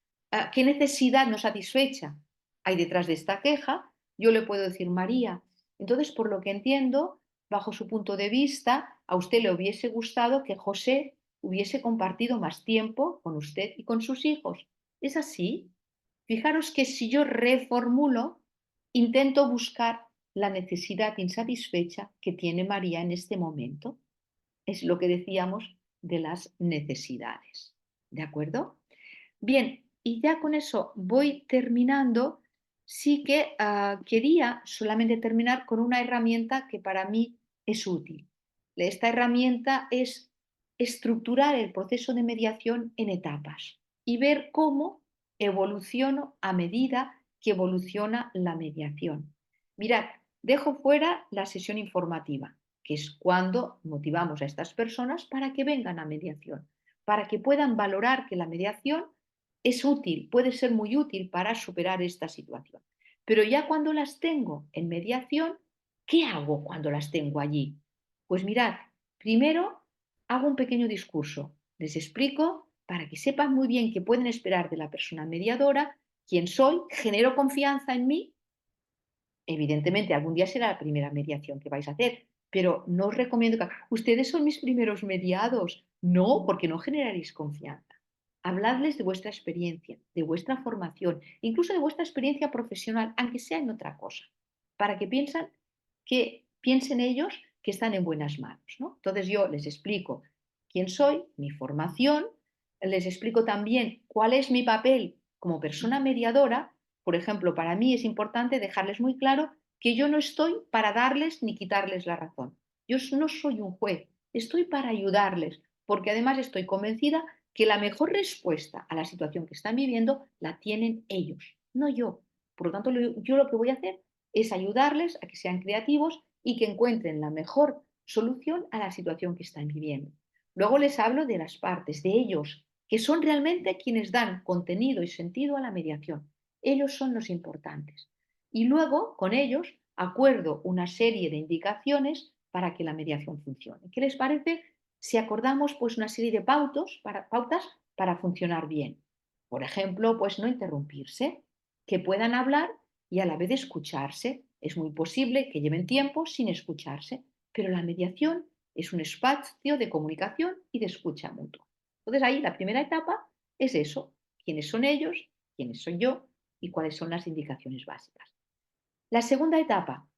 qué necesidad no satisfecha hay detrás de esta queja, yo le puedo decir, María, entonces por lo que entiendo, bajo su punto de vista, a usted le hubiese gustado que José hubiese compartido más tiempo con usted y con sus hijos. ¿Es así? Fijaros que si yo reformulo, intento buscar la necesidad insatisfecha que tiene María en este momento. Es lo que decíamos de las necesidades. ¿De acuerdo? Bien, y ya con eso voy terminando. Sí que quería solamente terminar con una herramienta que para mí es útil. Esta herramienta es estructurar el proceso de mediación en etapas y ver cómo Evoluciono a medida que evoluciona la mediación. Mirad, dejo fuera la sesión informativa, que es cuando motivamos a estas personas para que vengan a mediación, para que puedan valorar que la mediación es útil, puede ser muy útil para superar esta situación. Pero ya cuando las tengo en mediación, ¿qué hago cuando las tengo allí? Pues mirad, primero hago un pequeño discurso, les explico para que sepan muy bien qué pueden esperar de la persona mediadora, quién soy, genero confianza en mí. Evidentemente, algún día será la primera mediación que vais a hacer, pero no os recomiendo que ustedes son mis primeros mediados. No, porque no generaréis confianza. Habladles de vuestra experiencia, de vuestra formación, incluso de vuestra experiencia profesional, aunque sea en otra cosa, para que piensen ellos que están en buenas manos, ¿no? Entonces yo les explico quién soy, mi formación, les explico también cuál es mi papel como persona mediadora. Por ejemplo, para mí es importante dejarles muy claro que yo no estoy para darles ni quitarles la razón. Yo no soy un juez, estoy para ayudarles, porque además estoy convencida que la mejor respuesta a la situación que están viviendo la tienen ellos, no yo. Por lo tanto, yo lo que voy a hacer es ayudarles a que sean creativos y que encuentren la mejor solución a la situación que están viviendo. Luego les hablo de las partes, de ellos, que son realmente quienes dan contenido y sentido a la mediación. Ellos son los importantes. Y luego, con ellos, acuerdo una serie de indicaciones para que la mediación funcione. ¿Qué les parece si acordamos pues, una serie de pautas para funcionar bien? Por ejemplo, pues no interrumpirse, que puedan hablar y a la vez escucharse. Es muy posible que lleven tiempo sin escucharse, pero la mediación es un espacio de comunicación y de escucha mutua. Entonces ahí la primera etapa es eso, quiénes son ellos, quiénes soy yo y cuáles son las indicaciones básicas. La segunda etapa,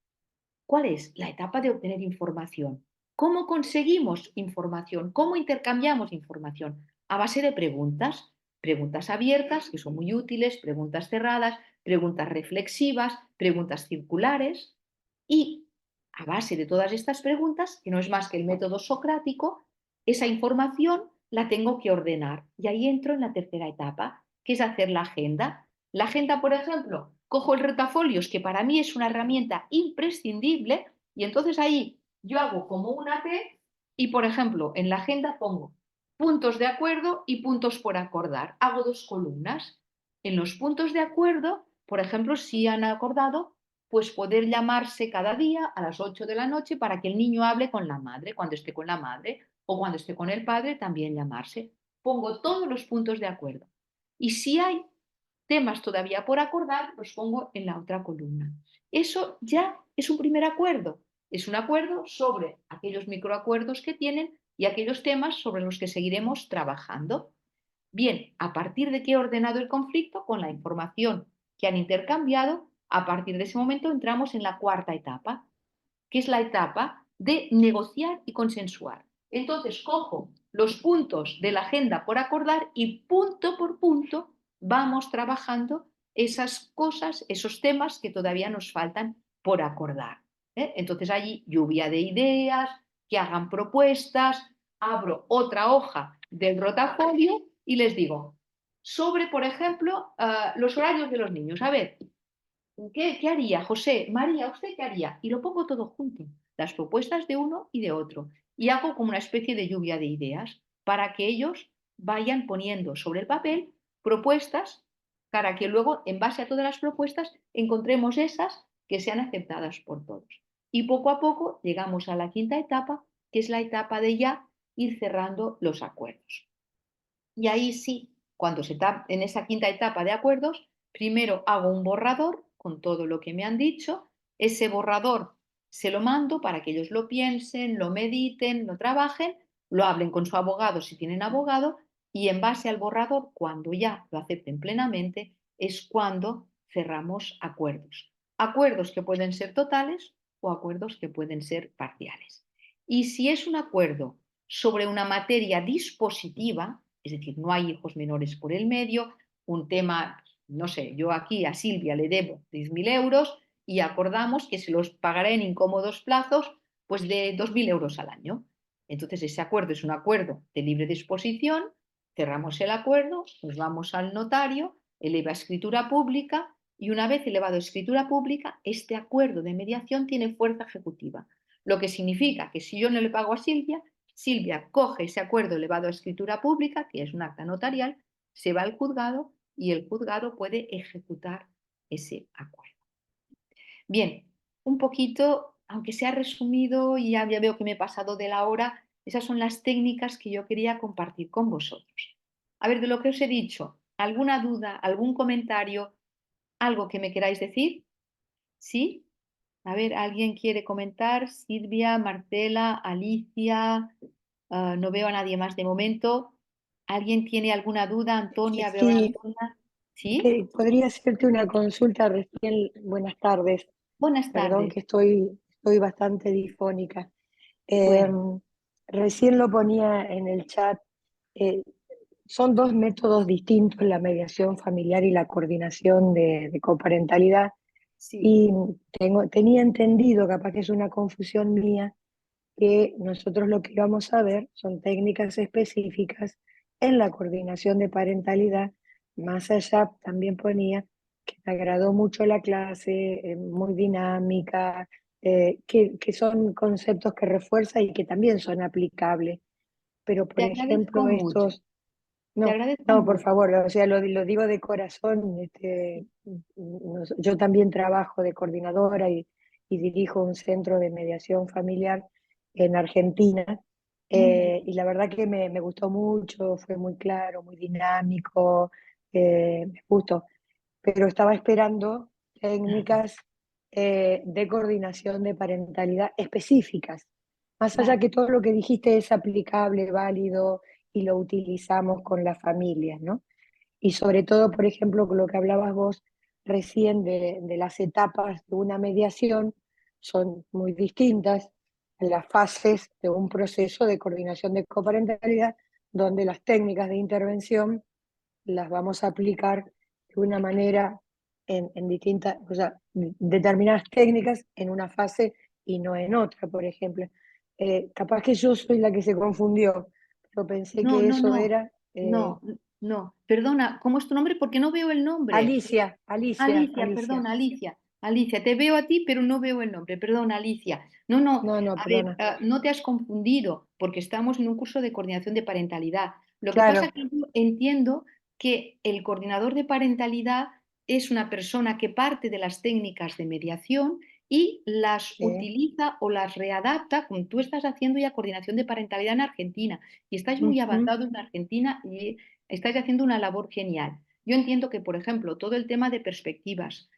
¿cuál es? La etapa de obtener información. ¿Cómo conseguimos información? ¿Cómo intercambiamos información? A base de preguntas, preguntas abiertas, que son muy útiles, preguntas cerradas, preguntas reflexivas, preguntas circulares. Y a base de todas estas preguntas, que no es más que el método socrático, esa información la tengo que ordenar. Y ahí entro en la tercera etapa, que es hacer la agenda. La agenda, por ejemplo, cojo el rotafolios, que para mí es una herramienta imprescindible, y entonces ahí yo hago como una T y, por ejemplo, en la agenda pongo puntos de acuerdo y puntos por acordar. Hago dos columnas. En los puntos de acuerdo, por ejemplo, si han acordado, pues poder llamarse cada día a las 8 de la noche para que el niño hable con la madre, cuando esté con la madre, o cuando esté con el padre, también llamarse. Pongo todos los puntos de acuerdo. Y si hay temas todavía por acordar, los pongo en la otra columna. Eso ya es un primer acuerdo. Es un acuerdo sobre aquellos microacuerdos que tienen y aquellos temas sobre los que seguiremos trabajando. Bien, a partir de que he ordenado el conflicto con la información que han intercambiado, a partir de ese momento entramos en la cuarta etapa, que es la etapa de negociar y consensuar. Entonces cojo los puntos de la agenda por acordar y punto por punto vamos trabajando esas cosas, esos temas que todavía nos faltan por acordar. Entonces allí lluvia de ideas, que hagan propuestas, abro otra hoja del rotafolio y les digo, sobre, por ejemplo, los horarios de los niños. A ver, ¿qué haría José? María, ¿usted qué haría? Y lo pongo todo junto, las propuestas de uno y de otro. Y hago como una especie de lluvia de ideas para que ellos vayan poniendo sobre el papel propuestas para que luego, en base a todas las propuestas, encontremos esas que sean aceptadas por todos. Y poco a poco llegamos a la quinta etapa, que es la etapa de ya ir cerrando los acuerdos. Y ahí sí, cuando se está en esa quinta etapa de acuerdos, primero hago un borrador con todo lo que me han dicho. Ese borrador se lo mando para que ellos lo piensen, lo mediten, lo trabajen, lo hablen con su abogado si tienen abogado y en base al borrador, cuando ya lo acepten plenamente, es cuando cerramos acuerdos. Acuerdos que pueden ser totales o acuerdos que pueden ser parciales. Y si es un acuerdo sobre una materia dispositiva, es decir, no hay hijos menores por el medio, un tema, no sé, yo aquí a Silvia le debo 10.000 euros y acordamos que se los pagaré en incómodos plazos pues de 2.000 euros al año. Entonces ese acuerdo es un acuerdo de libre disposición, cerramos el acuerdo, nos vamos al notario eleva a escritura pública y una vez elevado a escritura pública, este acuerdo de mediación tiene fuerza ejecutiva. Lo que significa que si yo no le pago a Silvia, Silvia coge ese acuerdo elevado a escritura pública, que es un acta notarial, se va al juzgado y el juzgado puede ejecutar ese acuerdo. Bien, un poquito, aunque sea resumido y ya veo que me he pasado de la hora, esas son las técnicas que yo quería compartir con vosotros. A ver, de lo que os he dicho, ¿alguna duda, algún comentario, algo que me queráis decir? ¿Sí? A ver, ¿alguien quiere comentar? Silvia, Marcela, Alicia, no veo a nadie más de momento. ¿Alguien tiene alguna duda? Antonia, veo a Sí, Antonia. ¿Sí? podría hacerte una consulta recién. Buenas tardes. Buenas Perdón tardes. que estoy bastante difónica. Bueno, Recién lo ponía en el chat. eh, Son dos métodos distintos, la mediación familiar y la coordinación de coparentalidad. sí. Y tenía entendido, capaz que es una confusión mía, que nosotros lo que vamos a ver son técnicas específicas en la coordinación de parentalidad. Más allá también ponía que me agradó mucho la clase, muy dinámica, que son conceptos que refuerza y que también son aplicables. Pero, Te por agradezco ejemplo, mucho. estos, Te no, agradezco no, por mucho. favor, o sea, lo digo de corazón. Yo también trabajo de coordinadora y dirijo un centro de mediación familiar en Argentina. Muy bien. Y la verdad que me gustó mucho, fue muy claro, muy dinámico, me gustó. Pero estaba esperando técnicas de coordinación de parentalidad específicas. Más allá Vale. que todo lo que dijiste es aplicable, válido y lo utilizamos con las familias, ¿no? Y sobre todo, por ejemplo, con lo que hablabas vos recién de las etapas de una mediación, son muy distintas a las fases de un proceso de coordinación de coparentalidad, donde las técnicas de intervención las vamos a aplicar de una manera en distintas, o sea, determinadas técnicas en una fase y no en otra, por ejemplo. Capaz que yo soy la que se confundió, pero pensé No, que no, eso no. era No, no. Perdona, ¿cómo es tu nombre? Porque no veo el nombre. Alicia, Alicia, Alicia, Alicia. perdona, Alicia. Alicia, te veo a ti, pero no veo el nombre. Perdona, Alicia. No, no, No, no, a ver, perdona. no te has confundido, porque estamos en un curso de coordinación de parentalidad. Lo que pasa es Claro, que yo entiendo que el coordinador de parentalidad es una persona que parte de las técnicas de mediación y las sí. utiliza o las readapta, como tú estás haciendo ya coordinación de parentalidad en Argentina. Y estáis muy Ujú. avanzados en Argentina y estáis haciendo una labor genial. Yo entiendo que, por ejemplo, todo el tema de perspectivas,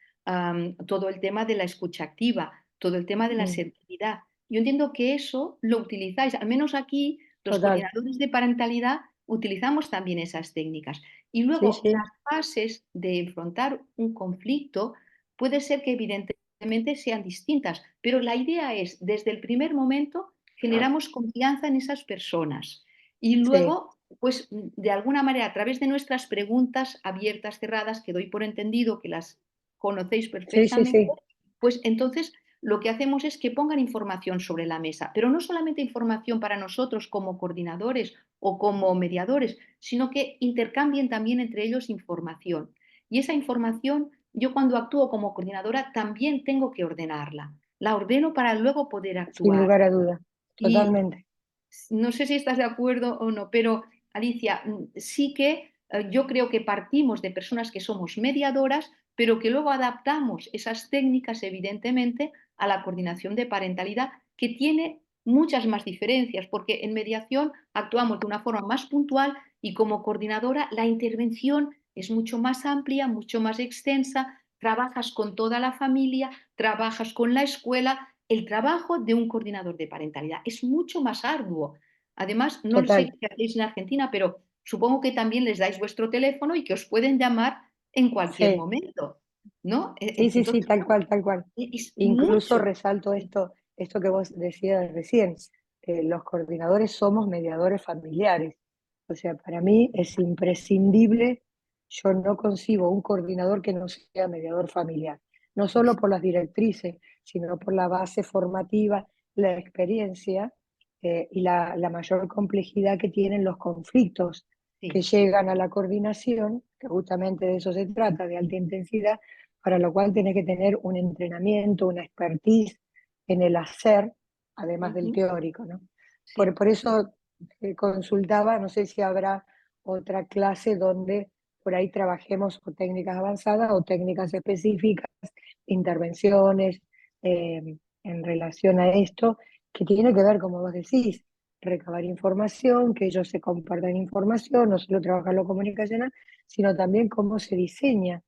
todo el tema de la escucha activa, todo el tema de la Mm, asertividad. Yo entiendo que eso lo utilizáis, al menos aquí los total. coordinadores de parentalidad utilizamos también esas técnicas. Y Sí, luego sí, las fases de enfrentar un conflicto puede ser que evidentemente sean distintas, pero la idea es, desde el primer momento, generamos confianza en esas personas. Y sí, luego, pues de alguna manera, a través de nuestras preguntas abiertas, cerradas, que doy por entendido que las conocéis sí, sí, perfectamente, sí, pues entonces lo que hacemos es que pongan información sobre la mesa, pero no solamente información para nosotros como coordinadores o como mediadores, sino que intercambien también entre ellos información. Y esa información, yo cuando actúo como coordinadora también tengo que ordenarla. La ordeno para luego poder sin actuar. lugar a duda. Y Totalmente. no sé si estás de acuerdo o no, pero Alicia, sí que yo creo que partimos de personas que somos mediadoras, pero que luego adaptamos esas técnicas, evidentemente, a la coordinación de parentalidad, que tiene muchas más diferencias, porque en mediación actuamos de una forma más puntual y como coordinadora la intervención es mucho más amplia, mucho más extensa, trabajas con toda la familia, trabajas con la escuela. El trabajo de un coordinador de parentalidad es mucho más arduo. Además, no lo sé Total. qué hacéis en Argentina, pero supongo que también les dais vuestro teléfono y que os pueden llamar en cualquier Sí, momento, ¿no? sí, sí, sí, Entonces, tal cual, tal cual. es Incluso mucho. resalto esto que vos decías recién. Los coordinadores somos mediadores familiares. O sea, para mí es imprescindible. Yo no concibo un coordinador que no sea mediador familiar. No solo por las directrices, sino por la base formativa, la experiencia y la mayor complejidad que tienen los conflictos que llegan a la coordinación, que justamente de eso se trata, de alta intensidad, para lo cual tenés que tener un entrenamiento, una expertise en el hacer, además del teórico, ¿no? Sí. Por eso consultaba, no sé si habrá otra clase donde por ahí trabajemos o técnicas avanzadas o técnicas específicas, intervenciones en relación a esto, que tiene que ver, como vos decís, recabar información, que ellos se compartan información, no solo trabajar lo comunicacional, sino también cómo se diseña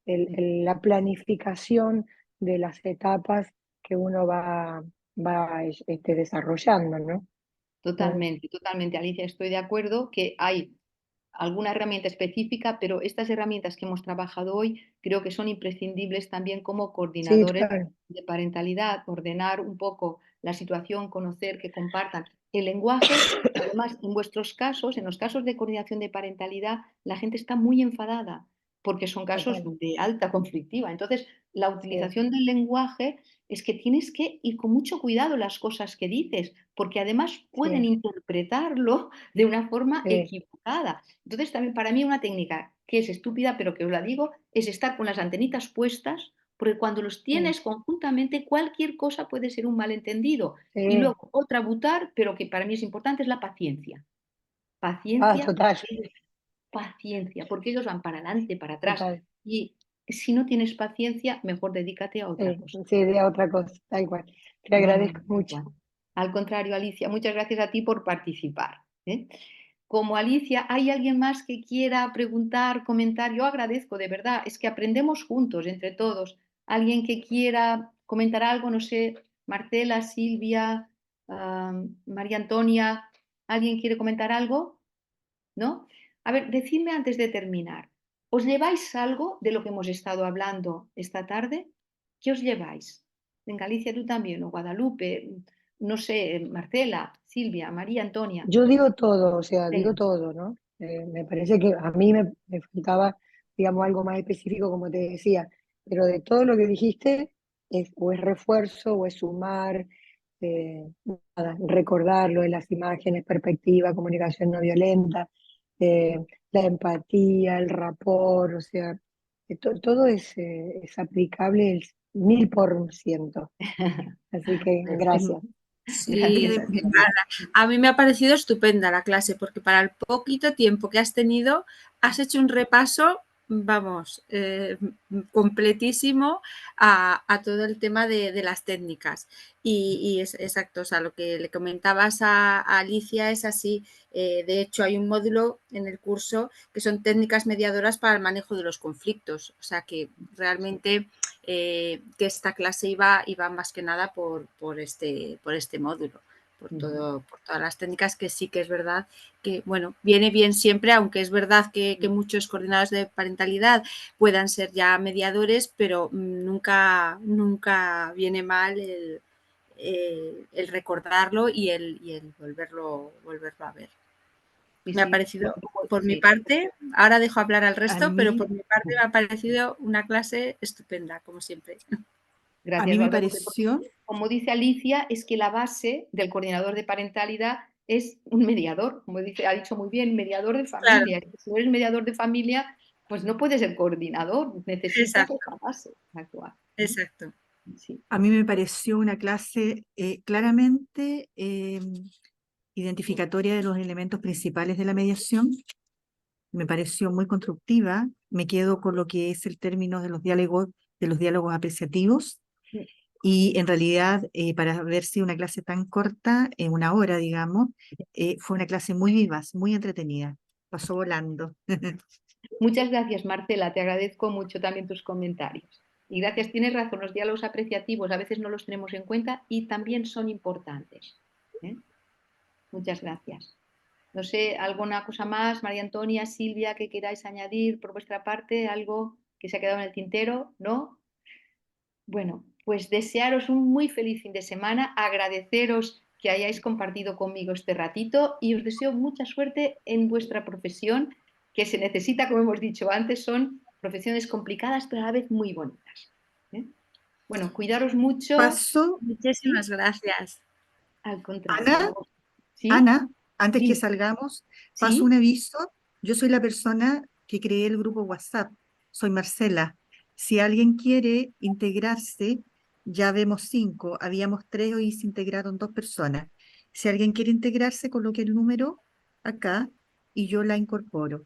la planificación de las etapas que uno va desarrollando, ¿no? Totalmente, totalmente, Alicia, estoy de acuerdo que hay alguna herramienta específica, pero estas herramientas que hemos trabajado hoy creo que son imprescindibles también como Sí, coordinadores claro. de parentalidad, ordenar un poco la situación, conocer, que compartan el lenguaje. Además, en vuestros casos, en los casos de coordinación de parentalidad, la gente está muy enfadada porque son casos Total. de alta conflictiva. Entonces, la Sí, utilización del lenguaje es que tienes que ir con mucho cuidado las cosas que dices, porque además pueden sí, interpretarlo de una forma sí, equivocada. Entonces, también para mí una técnica que es estúpida, pero que os la digo, es estar con las antenitas puestas, porque cuando los tienes conjuntamente, cualquier cosa puede ser un malentendido. Y sí. luego otra butar, pero que para mí es importante, es la paciencia. Ah, Paciencia, total, paciencia, porque ellos van para adelante, para atrás. total. Y si no tienes paciencia, mejor dedícate a otra Sí, cosa. sí, de otra cosa, tal cual. Te Vamos, agradezco mucho. al contrario, Alicia, muchas gracias a ti por participar. ¿Eh? Como Alicia, ¿hay alguien más que quiera preguntar, comentar? Yo agradezco, de verdad, es que aprendemos juntos, entre todos. ¿Alguien que quiera comentar algo? No sé, Marcela, Silvia, María Antonia, ¿alguien quiere comentar algo? ¿No? A ver, decidme antes de terminar, ¿os lleváis algo de lo que hemos estado hablando esta tarde? ¿Qué os lleváis? En Galicia tú también, o Guadalupe, no sé, Marcela, Silvia, María Antonia. Yo digo todo, o sea, digo Venga. todo, ¿no? Me parece que a mí me faltaba, digamos, algo más específico, como te decía, pero de todo lo que dijiste, o es refuerzo o es sumar, nada, recordarlo de las imágenes, perspectiva, comunicación no violenta, la empatía, el rapport, o sea, todo es aplicable el 1000%. Así que gracias. Sí, Gracias a ti. a mí me ha parecido estupenda la clase porque para el poquito tiempo que has tenido has hecho un repaso, vamos, completísimo a todo el tema de las técnicas. Y es exacto, o sea, lo que le comentabas a Alicia es así. De hecho, hay un módulo en el curso que son técnicas mediadoras para el manejo de los conflictos. O sea, que realmente que esta clase iba más que nada por este módulo, por todas las técnicas, que sí que es verdad que, bueno, viene bien siempre, aunque es verdad que muchos coordinadores de parentalidad puedan ser ya mediadores, pero nunca viene mal el recordarlo y el volverlo a ver. Sí, Me ha sí, parecido, por mi parte, ahora dejo hablar al A resto, pero mí, por mi parte me ha parecido una clase estupenda, como siempre. a Gracias, mí me Guadalupe, porque, pareció, como dice Alicia, es que la base del coordinador de parentalidad es un mediador, como ha dicho muy bien, mediador de Claro, familia. Si no eres mediador de familia, pues no puedes ser coordinador, necesitas exacto, esa base actual. exacto. Sí. a mí me pareció una clase claramente identificatoria de los elementos principales de la mediación. Me pareció muy constructiva. Me quedo con lo que es el término de los diálogos apreciativos. Y en realidad, para haber sido una clase tan corta, en una hora, digamos, fue una clase muy vivaz, muy entretenida. Pasó volando. Muchas gracias, Marcela, te agradezco mucho también tus comentarios. Y gracias, tienes razón, los diálogos apreciativos a veces no los tenemos en cuenta y también son importantes. ¿Eh? Muchas gracias. No sé, ¿alguna cosa más, María Antonia, Silvia, que queráis añadir por vuestra parte? ¿Algo que se ha quedado en el tintero? ¿No? Bueno, pues desearos un muy feliz fin de semana, agradeceros que hayáis compartido conmigo este ratito y os deseo mucha suerte en vuestra profesión, que se necesita, como hemos dicho antes, son profesiones complicadas pero a la vez muy bonitas. ¿Eh? Bueno, cuidaros mucho. Paso, Muchísimas ¿Sí? gracias. Al Ana, contrario. ¿Sí? Ana, antes que Dime. salgamos, paso ¿Sí? un aviso. Yo soy la persona que creé el grupo WhatsApp. Soy Marcela. Si alguien quiere integrarse, ya vemos 5. Habíamos 3, hoy se integraron 2 personas. Si alguien quiere integrarse, coloque el número acá y yo la incorporo.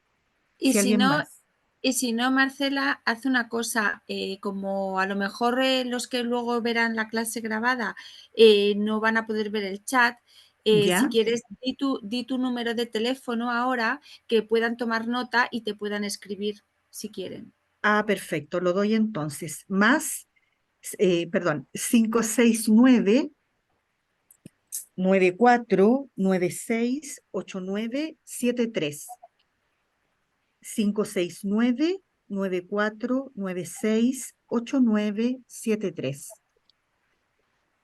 Y Si si alguien no, más. Marcela, haz una cosa, como a lo mejor los que luego verán la clase grabada no van a poder ver el chat, ¿Ya? si quieres, di tu número de teléfono ahora, que puedan tomar nota y te puedan escribir si quieren. Ah, perfecto, lo doy entonces. Más, perdón, 569 9496 8973. 569 9496 8973.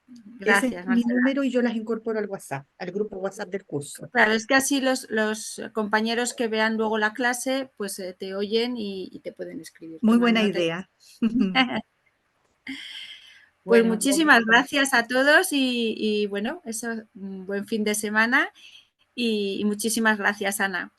Ese es Gracias, mi Marcela. número y yo las incorporo al WhatsApp, al grupo WhatsApp del curso. Claro, es que así los compañeros que vean luego la clase, pues te oyen y te pueden escribir. Muy Toman buena nota. idea. Pues Bueno, muchísimas gracias a todos y bueno, eso, un buen fin de semana y muchísimas gracias, Ana.